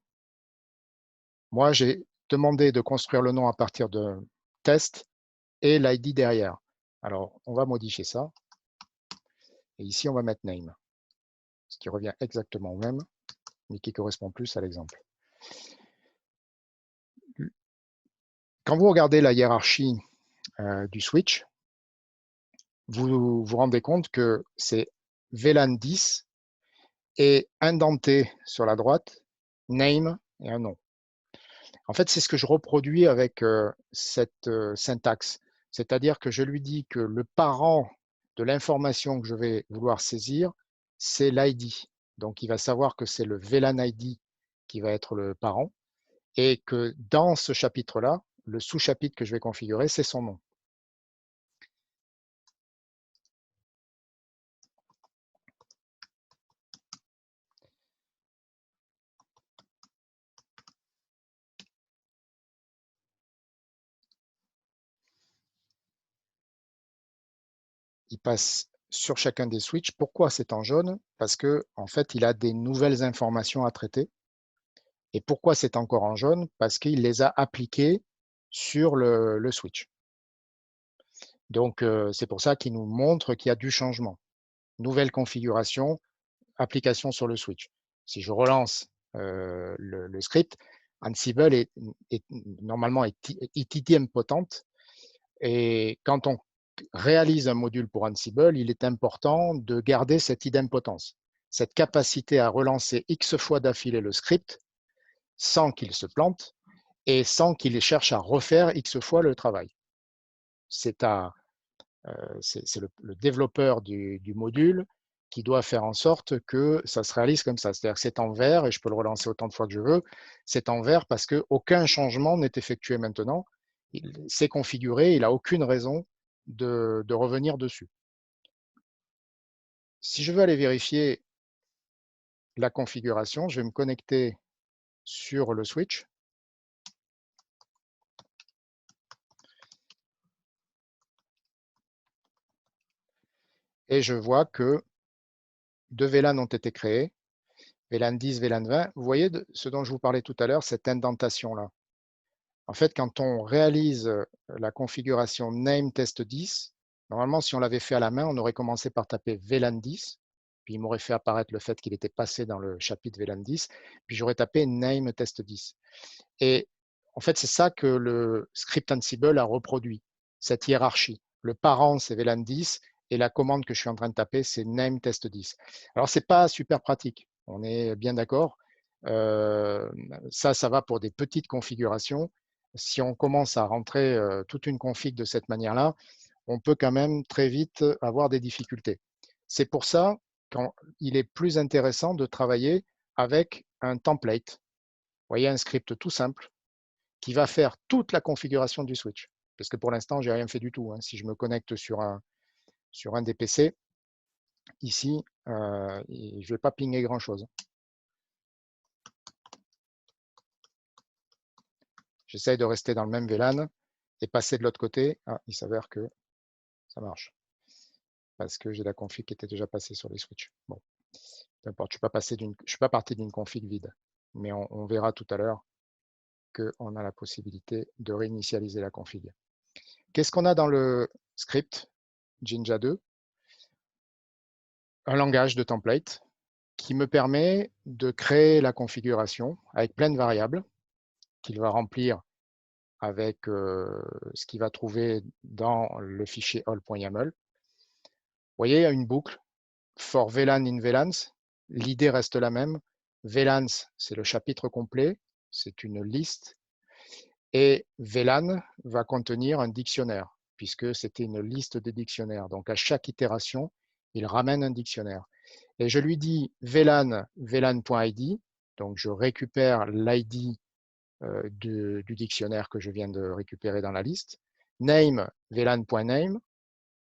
moi, j'ai demandé de construire le nom à partir de test et l'ID derrière. Alors, on va modifier ça. Et ici, on va mettre name, ce qui revient exactement au même, mais qui correspond plus à l'exemple. Quand vous regardez la hiérarchie du switch, vous vous rendez compte que c'est VLAN 10 et indenté sur la droite, name et un nom. En fait, c'est ce que je reproduis avec cette syntaxe. C'est-à-dire que je lui dis que le parent de l'information que je vais vouloir saisir, c'est l'ID. Donc, il va savoir que c'est le VLAN ID qui va être le parent et que dans ce chapitre-là, le sous-chapitre que je vais configurer, c'est son nom. Il passe sur chacun des switches. Pourquoi c'est en jaune? Parce que en fait, il a des nouvelles informations à traiter. Et pourquoi c'est encore en jaune? Parce qu'il les a appliquées sur le switch. Donc, c'est pour ça qu'il nous montre qu'il y a du changement. Nouvelle configuration, application sur le switch. Si je relance le script, Ansible est normalement est potente. Et quand on réalise un module pour Ansible, il est important de garder cette idempotence, cette capacité à relancer X fois d'affilée le script sans qu'il se plante et sans qu'il cherche à refaire X fois le travail. C'est le développeur du module qui doit faire en sorte que ça se réalise comme ça. C'est-à-dire que c'est en vert, et je peux le relancer autant de fois que je veux, c'est en vert parce qu'aucun changement n'est effectué maintenant. C'est configuré, il n'a aucune raison de revenir dessus. Si je veux aller vérifier la configuration, je vais me connecter sur le switch. Et je vois que deux VLAN ont été créés, VLAN 10, VLAN 20. Vous voyez ce dont je vous parlais tout à l'heure, cette indentation-là. En fait, quand on réalise la configuration name test 10, normalement, si on l'avait fait à la main, on aurait commencé par taper VLAN 10, puis il m'aurait fait apparaître le fait qu'il était passé dans le chapitre VLAN 10, puis j'aurais tapé name test 10. Et en fait, c'est ça que le script Ansible a reproduit, cette hiérarchie. Le parent, c'est VLAN 10, et la commande que je suis en train de taper, c'est name test 10. Alors, ce n'est pas super pratique, on est bien d'accord. Ça va pour des petites configurations. Si on commence à rentrer toute une config de cette manière-là, on peut quand même très vite avoir des difficultés. C'est pour ça qu'il est plus intéressant de travailler avec un template. Vous voyez, un script tout simple qui va faire toute la configuration du switch. Parce que pour l'instant, je n'ai rien fait du tout. Si je me connecte sur un des PC, ici, je ne vais pas pinguer grand-chose. J'essaye de rester dans le même VLAN et passer de l'autre côté. Ah, il s'avère que ça marche. Parce que j'ai la config qui était déjà passée sur les switches. Bon, peu importe, je ne suis pas parti d'une config vide. Mais on verra tout à l'heure qu'on a la possibilité de réinitialiser la config. Qu'est-ce qu'on a dans le script Jinja 2? Un langage de template qui me permet de créer la configuration avec plein de variables qu'il va remplir avec ce qu'il va trouver dans le fichier all.yaml. Vous voyez, une boucle for VLAN in VLANs. L'idée reste la même. VLANs, c'est le chapitre complet, c'est une liste. Et VLAN va contenir un dictionnaire, puisque c'était une liste de dictionnaires. Donc, à chaque itération, il ramène un dictionnaire. Et je lui dis VLAN, VLAN.id. Donc, je récupère l'ID du dictionnaire que je viens de récupérer dans la liste. Name, VLAN.name.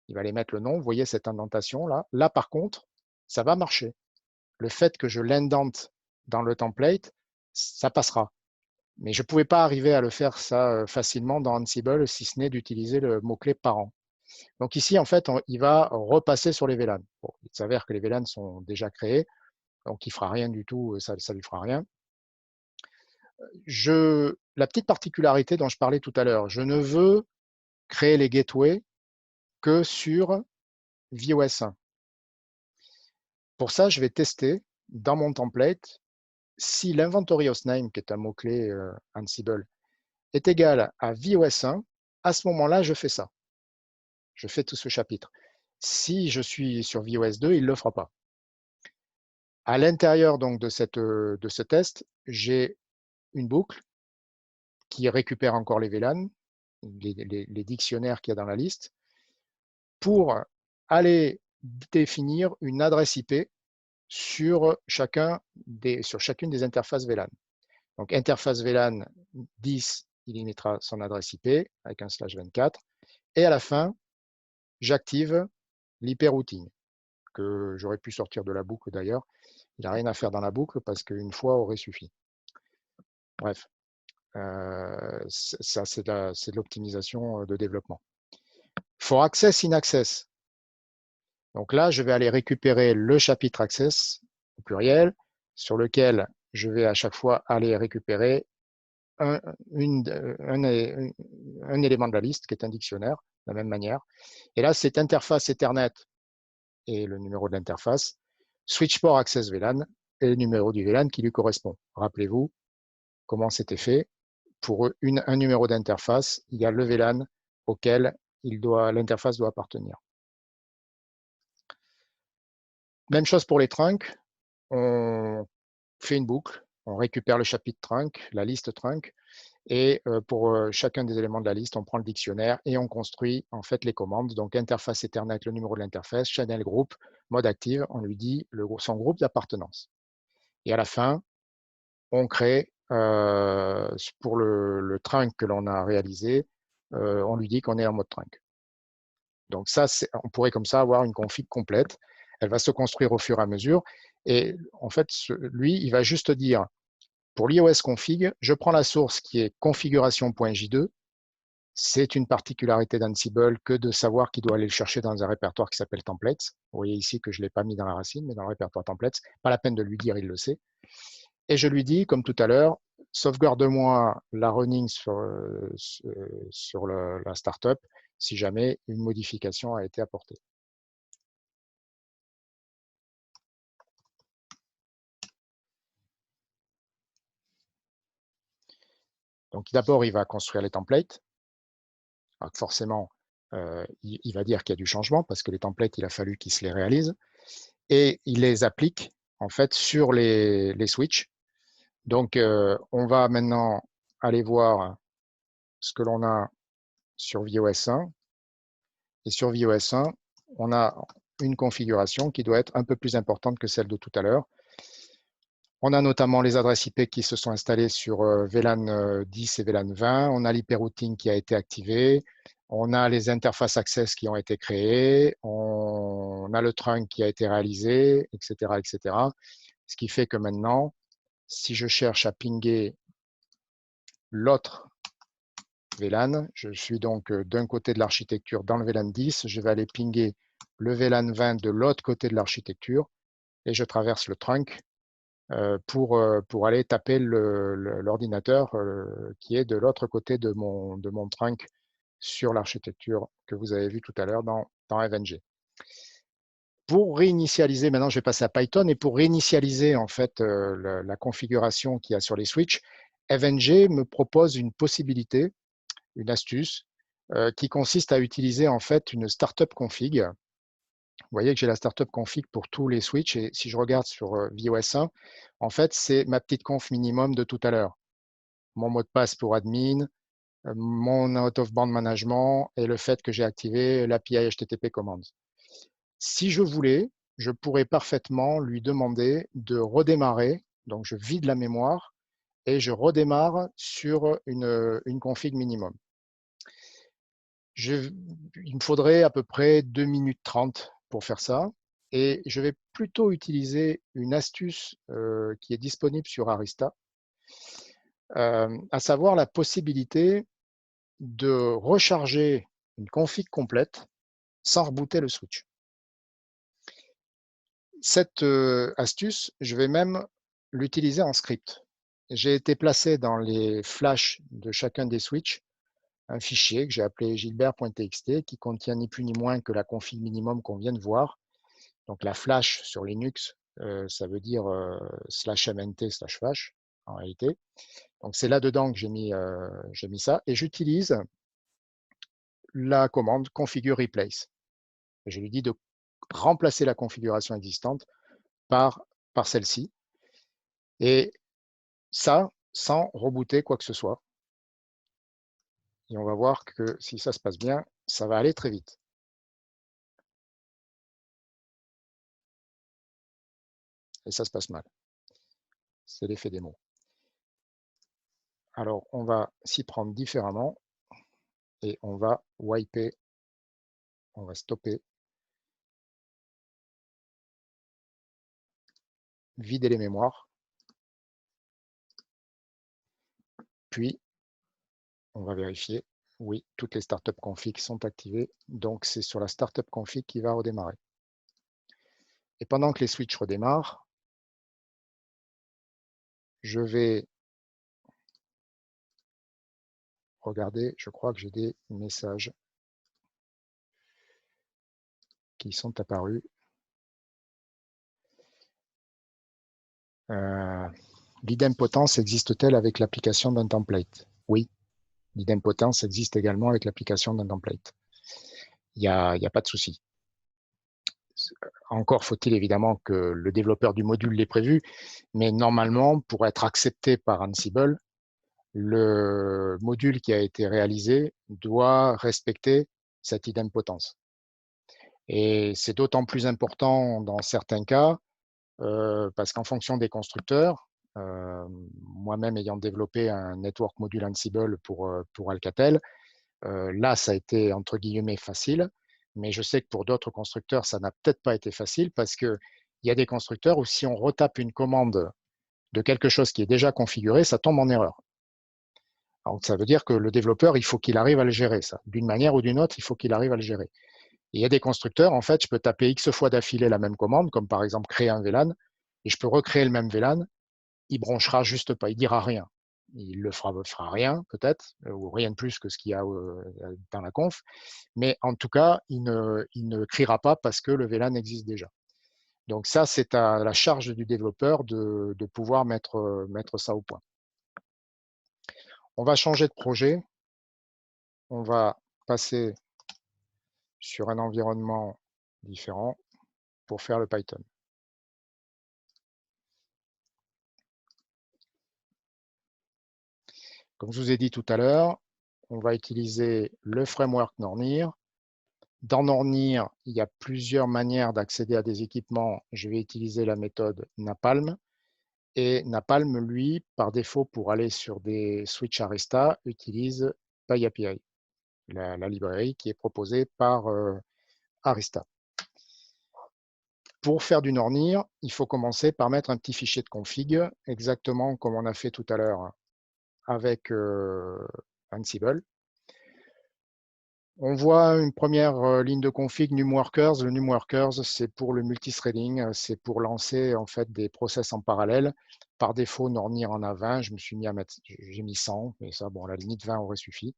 Il va aller mettre le nom. Vous voyez cette indentation là. Là, par contre, ça va marcher. Le fait que je l'indente dans le template, ça passera. Mais je ne pouvais pas arriver à le faire ça facilement dans Ansible, si ce n'est d'utiliser le mot-clé parent. Donc ici, en fait, il va repasser sur les VLAN. Bon, il s'avère que les VLAN sont déjà créés, donc il ne fera rien du tout, ça ne lui fera rien. La petite particularité dont je parlais tout à l'heure, je ne veux créer les gateways que sur VOS 1. Pour ça, je vais tester dans mon template si l'inventory hostname, qui est un mot-clé Ansible, est égal à VOS 1, à ce moment-là, je fais ça. Je fais tout ce chapitre. Si je suis sur VOS 2, il ne le fera pas. À l'intérieur donc de ce test, j'ai une boucle qui récupère encore les VLAN, les dictionnaires qu'il y a dans la liste, pour aller définir une adresse IP sur chacune des interfaces VLAN. Donc, interface VLAN 10, il y mettra son adresse IP avec un /24. Et à la fin, j'active l'IP routing, que j'aurais pu sortir de la boucle d'ailleurs. Il n'a rien à faire dans la boucle parce qu'une fois aurait suffi. Bref, ça c'est de l'optimisation de développement. For access in access. Donc là, je vais aller récupérer le chapitre access au pluriel, sur lequel je vais à chaque fois aller récupérer un élément de la liste qui est un dictionnaire, de la même manière. Et là, c'est interface Ethernet et le numéro de l'interface, switch port access VLAN et le numéro du VLAN qui lui correspond. Rappelez-vous comment c'était fait. Pour un numéro d'interface, il y a le VLAN auquel l'interface doit appartenir. Même chose pour les trunks. On fait une boucle, on récupère le chapitre trunk, la liste trunk, et pour chacun des éléments de la liste, on prend le dictionnaire et on construit en fait les commandes. Donc interface Ethernet, le numéro de l'interface, channel group, mode active, on lui dit son groupe d'appartenance. Et à la fin, on crée pour le trunk que l'on a réalisé, on lui dit qu'on est en mode trunk. Donc ça, on pourrait comme ça avoir une config complète. Elle va se construire au fur et à mesure. Et en fait, lui, il va juste dire, pour l'iOS config, je prends la source qui est configuration.j2. C'est une particularité d'Ansible que de savoir qu'il doit aller le chercher dans un répertoire qui s'appelle templates. Vous voyez ici que je ne l'ai pas mis dans la racine, mais dans le répertoire templates. Pas la peine de lui dire, il le sait. Et je lui dis, comme tout à l'heure, sauvegarde-moi la running sur la startup si jamais une modification a été apportée. Donc d'abord, il va construire les templates. Alors, forcément, il va dire qu'il y a du changement parce que les templates, il a fallu qu'il se les réalise. Et il les applique en fait sur les switches. Donc, on va maintenant aller voir ce que l'on a sur VOS 1. Et sur VOS 1, on a une configuration qui doit être un peu plus importante que celle de tout à l'heure. On a notamment les adresses IP qui se sont installées sur VLAN 10 et VLAN 20. On a l'hyperrouting qui a été activé. On a les interfaces access qui ont été créées. On a le trunk qui a été réalisé, etc., etc. Ce qui fait que maintenant, si je cherche à pinguer l'autre VLAN, je suis donc d'un côté de l'architecture dans le VLAN 10, je vais aller pinguer le VLAN 20 de l'autre côté de l'architecture et je traverse le trunk pour aller taper l'ordinateur qui est de l'autre côté de mon trunk sur l'architecture que vous avez vu tout à l'heure dans FNG. Pour réinitialiser, maintenant je vais passer à Python, et pour réinitialiser en fait la configuration qu'il y a sur les switches, FNG me propose une possibilité, une astuce, qui consiste à utiliser en fait une startup config. Vous voyez que j'ai la startup config pour tous les switches, et si je regarde sur VOS 1, en fait, c'est ma petite conf minimum de tout à l'heure. Mon mot de passe pour admin, mon out-of-band management et le fait que j'ai activé l'API HTTP commands. Si je voulais, je pourrais parfaitement lui demander de redémarrer. Donc, je vide la mémoire et je redémarre sur une config minimum. Il me faudrait à peu près 2 minutes 30 pour faire ça. Et je vais plutôt utiliser une astuce qui est disponible sur Arista, à savoir la possibilité de recharger une config complète sans rebooter le switch. Cette astuce, je vais même l'utiliser en script. J'ai été placé dans les flashs de chacun des switches un fichier que j'ai appelé gilbert.txt qui contient ni plus ni moins que la config minimum qu'on vient de voir. Donc la flash sur Linux, ça veut dire /mnt/flash en réalité. Donc c'est là-dedans que j'ai mis ça, et j'utilise la commande configure replace. Et je lui dis de remplacer la configuration existante par celle-ci, et ça sans rebooter quoi que ce soit. Et on va voir que si ça se passe bien, ça va aller très vite. Et ça se passe mal. C'est l'effet démo. Alors, on va s'y prendre différemment et on va wiper, on va stopper, vider les mémoires, puis on va vérifier. Oui, toutes les startup config sont activées, donc c'est sur la startup config qui va redémarrer. Et pendant que les switches redémarrent, je vais regarder, je crois que j'ai des messages qui sont apparus. L'idempotence existe-t-elle avec l'application d'un template? Oui, l'idempotence existe également avec l'application d'un template. il n'y a pas de souci. Encore faut-il évidemment que le développeur du module l'ait prévu, mais normalement, pour être accepté par Ansible, le module qui a été réalisé doit respecter cette idempotence. Et c'est d'autant plus important dans certains cas, parce qu'en fonction des constructeurs, moi-même ayant développé un network module Ansible pour Alcatel, là, ça a été entre guillemets facile, mais je sais que pour d'autres constructeurs, ça n'a peut-être pas été facile parce qu'il y a des constructeurs où si on retape une commande de quelque chose qui est déjà configuré, ça tombe en erreur. Donc, ça veut dire que le développeur, il faut qu'il arrive à le gérer, ça. D'une manière ou d'une autre, il faut qu'il arrive à le gérer. Et il y a des constructeurs, en fait, je peux taper X fois d'affilée la même commande, comme par exemple créer un VLAN, et je peux recréer le même VLAN, il branchera juste pas, il dira rien. Il ne fera rien, peut-être, ou rien de plus que ce qu'il y a dans la conf, mais en tout cas, il ne criera pas parce que le VLAN existe déjà. Donc ça, c'est à la charge du développeur de pouvoir mettre ça au point. On va changer de projet. On va passer sur un environnement différent pour faire le Python. Comme je vous ai dit tout à l'heure, on va utiliser le framework Nornir. Dans Nornir, il y a plusieurs manières d'accéder à des équipements. Je vais utiliser la méthode Napalm. Et Napalm, lui, par défaut, pour aller sur des switches Arista, utilise PyAPI, la librairie qui est proposée par Arista. Pour faire du Nornir, il faut commencer par mettre un petit fichier de config, exactement comme on a fait tout à l'heure avec Ansible. On voit une première ligne de config numWorkers. Le numWorkers, c'est pour le multithreading, c'est pour lancer en fait des process en parallèle. Par défaut, Nornir en a 20, je me suis mis à mettre, j'ai mis 100, mais ça, bon, à la limite 20 aurait suffi.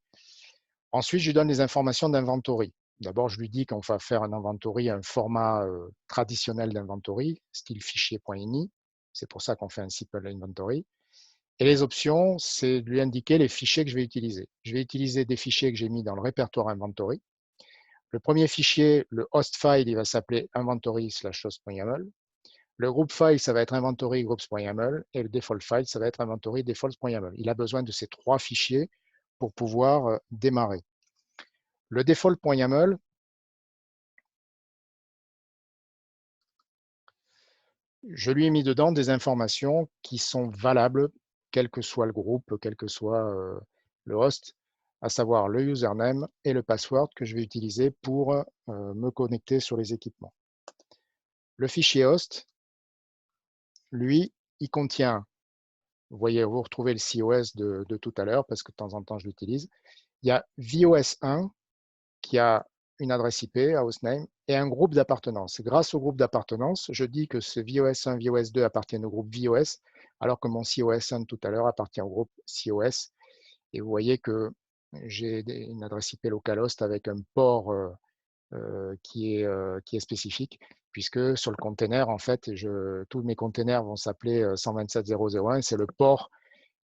Ensuite, je lui donne les informations d'inventory. D'abord, je lui dis qu'on va faire un inventory, un format traditionnel d'inventory, style fichier.ini. C'est pour ça qu'on fait un simple inventory. Et les options, c'est de lui indiquer les fichiers que je vais utiliser. Je vais utiliser des fichiers que j'ai mis dans le répertoire inventory. Le premier fichier, le host file, il va s'appeler inventory/host.yaml. Le group file, ça va être inventory groups.yaml. Et le default file, ça va être inventory defaults.yaml. Il a besoin de ces trois fichiers pour pouvoir démarrer. Le default.yaml, je lui ai mis dedans des informations qui sont valables, quel que soit le groupe, quel que soit le host, à savoir le username et le password que je vais utiliser pour me connecter sur les équipements. Le fichier host, lui, il contient, vous voyez, vous retrouvez le COS de tout à l'heure parce que de temps en temps je l'utilise. Il y a VOS1 qui a une adresse IP, un hostname, et un groupe d'appartenance. Grâce au groupe d'appartenance, je dis que ce VOS1, VOS2 appartiennent au groupe VOS, alors que mon COS1 tout à l'heure appartient au groupe COS. Et vous voyez que j'ai une adresse IP localhost avec un port qui est spécifique, puisque sur le container, en fait, tous mes containers vont s'appeler 127.0.0.1, c'est le port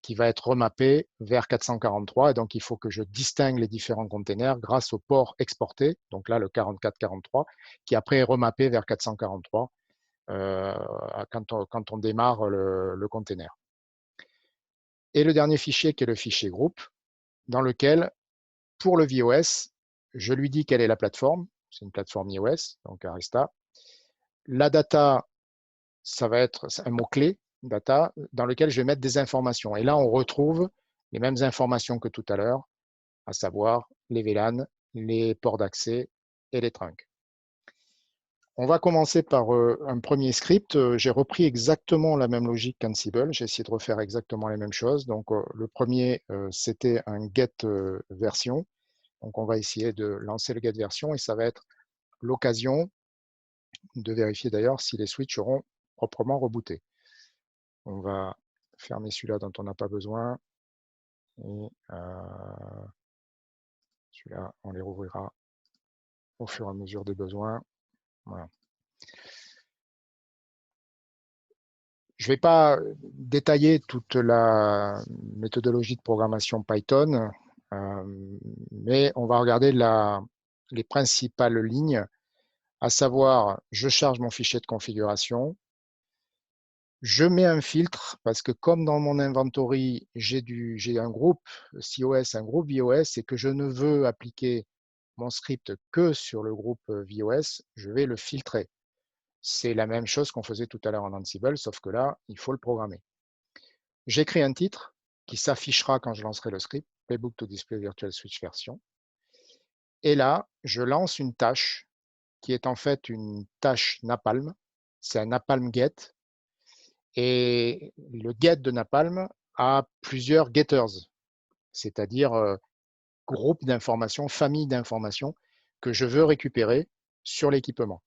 qui va être remappé vers 443. Et donc, il faut que je distingue les différents containers grâce au port exporté, donc là, le 4443, qui après est remappé vers 443 quand on démarre le container. Et le dernier fichier qui est le fichier groupe, dans lequel, pour le VOS, je lui dis quelle est la plateforme. C'est une plateforme iOS, donc Arista. La data, ça va être un mot-clé, data, dans lequel je vais mettre des informations. Et là, on retrouve les mêmes informations que tout à l'heure, à savoir les VLAN, les ports d'accès et les trunks. On va commencer par un premier script. J'ai repris exactement la même logique qu'Ansible. J'ai essayé de refaire exactement les mêmes choses. Donc, le premier, c'était un get version. Donc, on va essayer de lancer le get version et ça va être l'occasion de vérifier d'ailleurs si les switches seront proprement rebootés. On va fermer celui-là dont on n'a pas besoin. Et celui-là, on les rouvrira au fur et à mesure des besoins. Voilà. Je ne vais pas détailler toute la méthodologie de programmation Python, mais on va regarder les principales lignes, à savoir, je charge mon fichier de configuration, je mets un filtre parce que comme dans mon inventory, j'ai un groupe COS, un groupe VOS et que je ne veux appliquer mon script que sur le groupe VOS, je vais le filtrer. C'est la même chose qu'on faisait tout à l'heure en Ansible, sauf que là, il faut le programmer. J'écris un titre qui s'affichera quand je lancerai le script, Playbook to Display Virtual Switch version. Et là, je lance une tâche qui est en fait une tâche Napalm. C'est un Napalm get. Et le get de Napalm a plusieurs getters, c'est-à-dire groupes d'informations, familles d'informations que je veux récupérer sur l'équipement.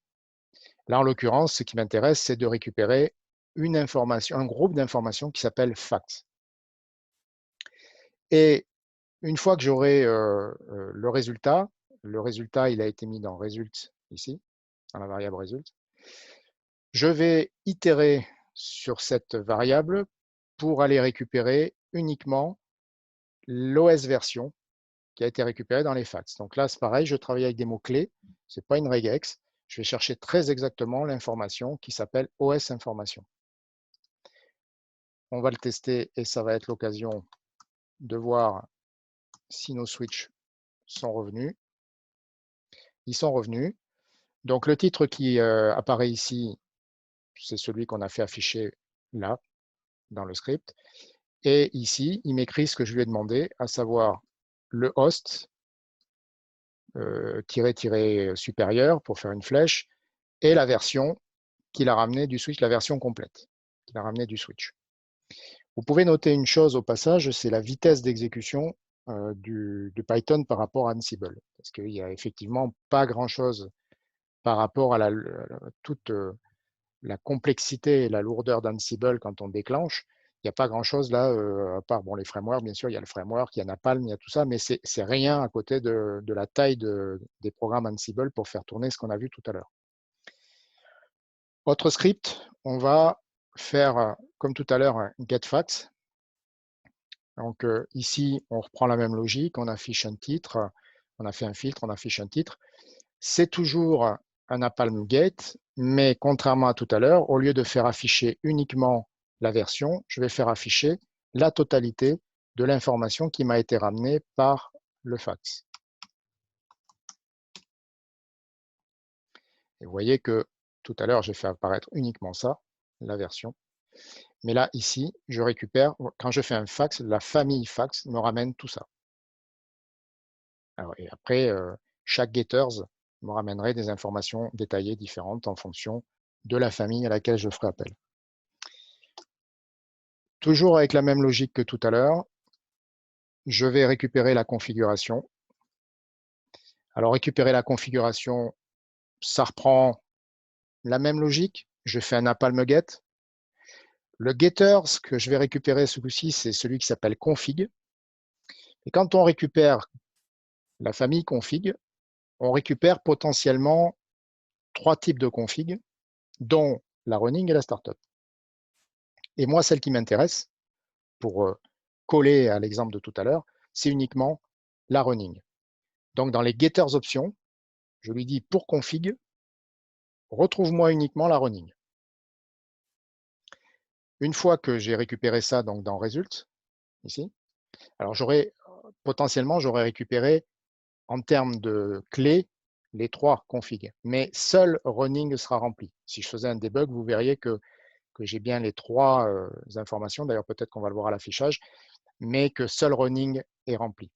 Là, en l'occurrence, ce qui m'intéresse, c'est de récupérer une information, un groupe d'informations qui s'appelle facts. Et une fois que j'aurai le résultat, il a été mis dans result ici, dans la variable result, je vais itérer sur cette variable pour aller récupérer uniquement l'OS version qui a été récupérée dans les facts. Donc là, c'est pareil, je travaille avec des mots-clés, ce n'est pas une regex. Je vais chercher très exactement l'information qui s'appelle OS information. On va le tester et ça va être l'occasion de voir si nos switches sont revenus. Ils sont revenus. Donc le titre qui apparaît ici, c'est celui qu'on a fait afficher là, dans le script. Et ici, il m'écrit ce que je lui ai demandé, à savoir le host, tiré supérieur pour faire une flèche, et la version qu'il a ramenée du switch, la version complète qu'il a ramenée du switch. Vous pouvez noter une chose au passage, c'est la vitesse d'exécution de Python par rapport à Ansible. Parce qu'il n'y a effectivement pas grand-chose par rapport à toute la complexité et la lourdeur d'Ansible quand on déclenche. Il n'y a pas grand-chose là, à part bon, les frameworks, bien sûr, il y a le framework, il y a Napalm, il y a tout ça, mais c'est rien à côté de la taille des programmes Ansible pour faire tourner ce qu'on a vu tout à l'heure. Autre script, on va faire, comme tout à l'heure, un getFacts. Donc ici, on reprend la même logique, on affiche un titre, on a fait un filtre, on affiche un titre. C'est toujours un Napalm get, mais contrairement à tout à l'heure, au lieu de faire afficher uniquement la version, je vais faire afficher la totalité de l'information qui m'a été ramenée par le fax. Et vous voyez que tout à l'heure, j'ai fait apparaître uniquement ça, la version. Mais là, ici, je récupère, quand je fais un fax, la famille fax me ramène tout ça. Alors, et après, chaque getters me ramènerait des informations détaillées différentes en fonction de la famille à laquelle je ferai appel. Toujours avec la même logique que tout à l'heure, je vais récupérer la configuration. Alors, récupérer la configuration, ça reprend la même logique. Je fais un napalm get. Le getter, ce que je vais récupérer ce coup-ci, c'est celui qui s'appelle config. Et quand on récupère la famille config, on récupère potentiellement 3 types de config, dont la running et la startup. Et moi, celle qui m'intéresse, pour coller à l'exemple de tout à l'heure, c'est uniquement la running. Donc, dans les getters options, je lui dis pour config, retrouve-moi uniquement la running. Une fois que j'ai récupéré ça donc dans result, ici, alors potentiellement, j'aurais récupéré en termes de clés les 3 configs, mais seul running sera rempli. Si je faisais un debug, vous verriez que j'ai bien les 3 informations, d'ailleurs peut-être qu'on va le voir à l'affichage, mais que seul running est rempli.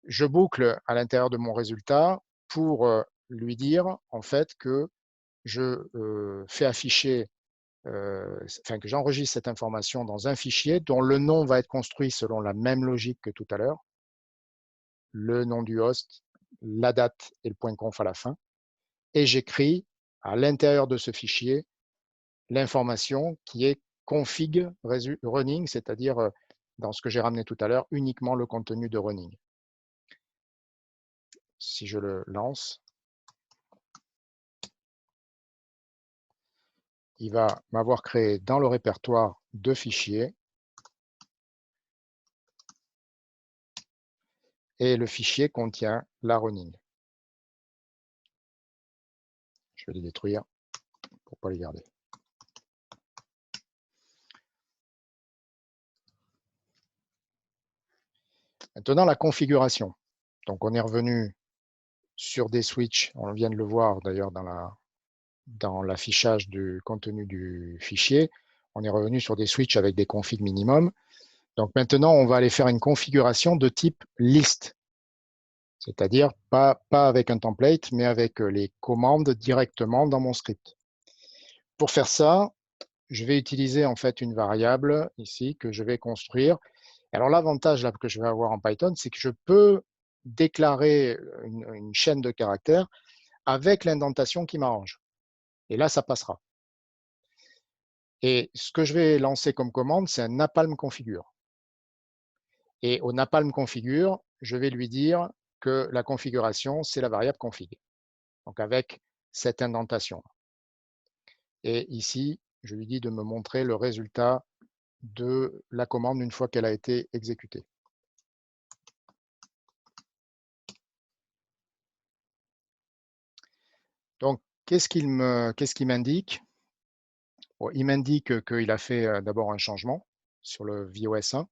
Je boucle à l'intérieur de mon résultat pour lui dire en fait que je fais afficher, que j'enregistre cette information dans un fichier dont le nom va être construit selon la même logique que tout à l'heure, le nom du host, la date et le point .conf à la fin, et j'écris à l'intérieur de ce fichier l'information qui est config running, c'est-à-dire dans ce que j'ai ramené tout à l'heure, uniquement le contenu de running. Si je le lance, il va m'avoir créé dans le répertoire 2 fichiers et le fichier contient la running. Je vais les détruire pour ne pas les garder. Maintenant, la configuration. Donc, on est revenu sur des switches. On vient de le voir d'ailleurs dans l'affichage du contenu du fichier. On est revenu sur des switches avec des configs minimum. Donc maintenant, on va aller faire une configuration de type list, c'est-à-dire pas avec un template, mais avec les commandes directement dans mon script. Pour faire ça, je vais utiliser en fait une variable ici que je vais construire. Alors l'avantage là que je vais avoir en Python, c'est que je peux déclarer une chaîne de caractères avec l'indentation qui m'arrange. Et là, ça passera. Et ce que je vais lancer comme commande, c'est un napalm configure. Et au napalm configure, je vais lui dire que la configuration, c'est la variable config. Donc avec cette indentation. Et ici, je lui dis de me montrer le résultat de la commande une fois qu'elle a été exécutée. Donc, qu'est-ce qu'il m'indique? Bon, il m'indique qu'il a fait d'abord un changement sur le VOS 1.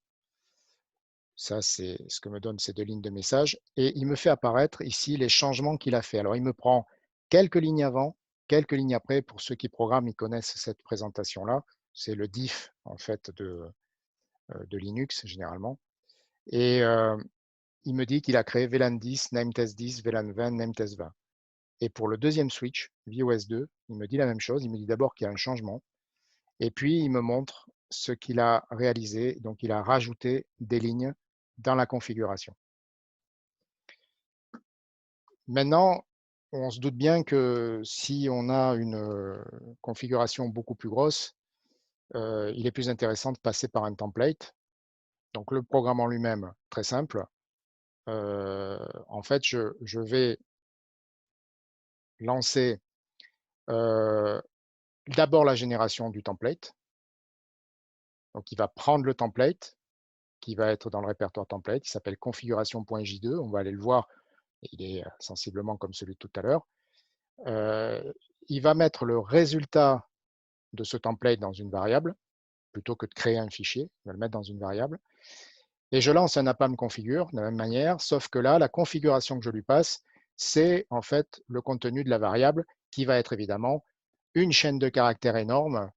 Ça, c'est ce que me donnent ces deux lignes de message. Et il me fait apparaître ici les changements qu'il a fait. Alors, il me prend quelques lignes avant, quelques lignes après. Pour ceux qui programment, ils connaissent cette présentation-là. C'est le diff, en fait, de Linux, généralement. Et il me dit qu'il a créé VLAN 10, NameTest 10, VLAN 20, NameTest 20. Et pour le deuxième switch, VOS 2, il me dit la même chose. Il me dit d'abord qu'il y a un changement. Et puis, il me montre ce qu'il a réalisé. Donc, il a rajouté des lignes dans la configuration. Maintenant, on se doute bien que si on a une configuration beaucoup plus grosse, il est plus intéressant de passer par un template. Donc, le programme en lui-même, très simple. En fait, je vais lancer d'abord la génération du template. Donc, il va prendre le template qui va être dans le répertoire template, qui s'appelle configuration.j2. On va aller le voir. Il est sensiblement comme celui de tout à l'heure. Il va mettre le résultat de ce template dans une variable, plutôt que de créer un fichier, il va le mettre dans une variable. Et je lance un napalm configure de la même manière, sauf que là, la configuration que je lui passe, c'est en fait le contenu de la variable qui va être évidemment une chaîne de caractères énorme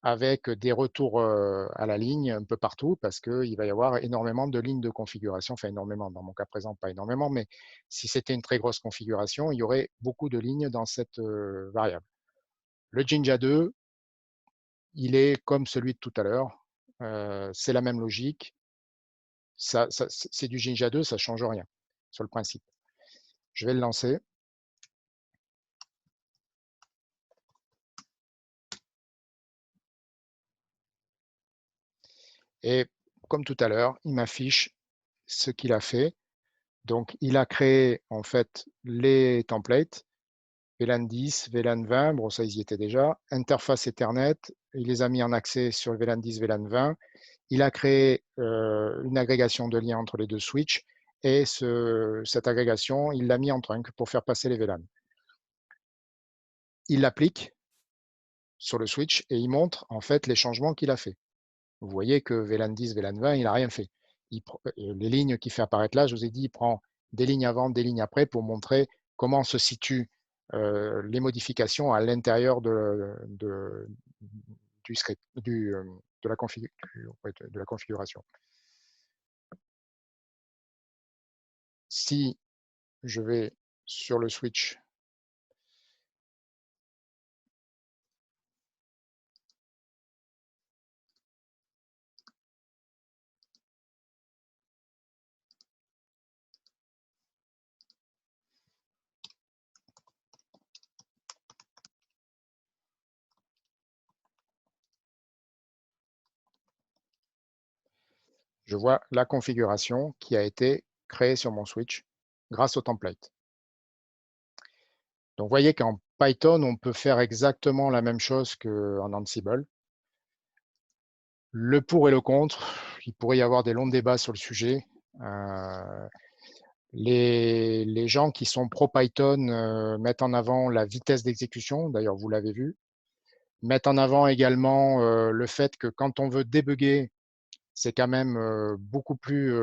avec des retours à la ligne un peu partout parce qu'il va y avoir énormément de lignes de configuration, enfin énormément, dans mon cas présent, pas énormément, mais si c'était une très grosse configuration, il y aurait beaucoup de lignes dans cette variable. Le Jinja 2, il est comme celui de tout à l'heure, c'est la même logique, c'est du Jinja 2, ça ne change rien sur le principe. Je vais le lancer. Et comme tout à l'heure, il m'affiche ce qu'il a fait. Donc, il a créé en fait les templates, VLAN 10, VLAN 20, bon ça ils y étaient déjà, interface Ethernet, il les a mis en accès sur le VLAN 10, VLAN 20, il a créé une agrégation de liens entre les deux switches et cette agrégation, il l'a mis en trunk pour faire passer les VLAN. Il l'applique sur le switch et il montre en fait les changements qu'il a fait. Vous voyez que VLAN 10, VLAN 20, il n'a rien fait. Les lignes qu'il fait apparaître là, je vous ai dit, il prend des lignes avant, des lignes après pour montrer comment se situent les modifications à l'intérieur du script, de la configuration. Si je vais sur le switch, je vois la configuration qui a été créée sur mon switch grâce au template. Donc, vous voyez qu'en Python, on peut faire exactement la même chose qu'en Ansible. Le pour et le contre, il pourrait y avoir des longs débats sur le sujet. Les gens qui sont pro Python mettent en avant la vitesse d'exécution, d'ailleurs vous l'avez vu, mettent en avant également le fait que quand on veut débugger, c'est quand même beaucoup plus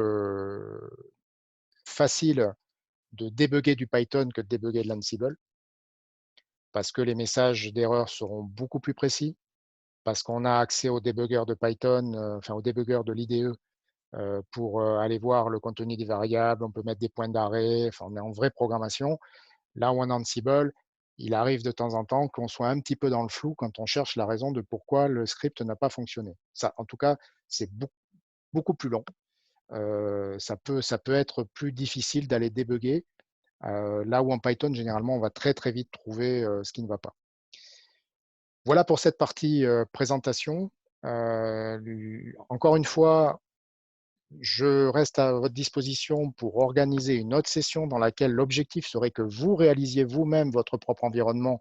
facile de débugger du Python que de débugger de l'Ansible, parce que les messages d'erreur seront beaucoup plus précis, parce qu'on a accès au débugger de Python, enfin au débugger de l'IDE, pour aller voir le contenu des variables, on peut mettre des points d'arrêt, enfin on est en vraie programmation. Là où en Ansible, il arrive de temps en temps qu'on soit un petit peu dans le flou quand on cherche la raison de pourquoi le script n'a pas fonctionné. Ça, en tout cas, c'est beaucoup plus long. Ça peut être plus difficile d'aller débugger, là où en Python, généralement, on va très très vite trouver ce qui ne va pas. Voilà pour cette partie présentation. Encore une fois, je reste à votre disposition pour organiser une autre session dans laquelle l'objectif serait que vous réalisiez vous-même votre propre environnement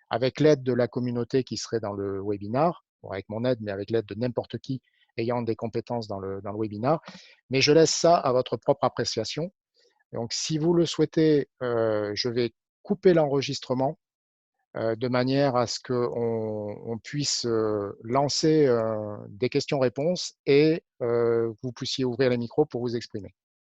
avec l'aide de la communauté qui serait dans le webinar, bon, avec mon aide, mais avec l'aide de n'importe qui ayant des compétences dans le webinar. Mais je laisse ça à votre propre appréciation. Donc, si vous le souhaitez, je vais couper l'enregistrement de manière à ce qu'on puisse lancer des questions-réponses et vous puissiez ouvrir les micros pour vous exprimer.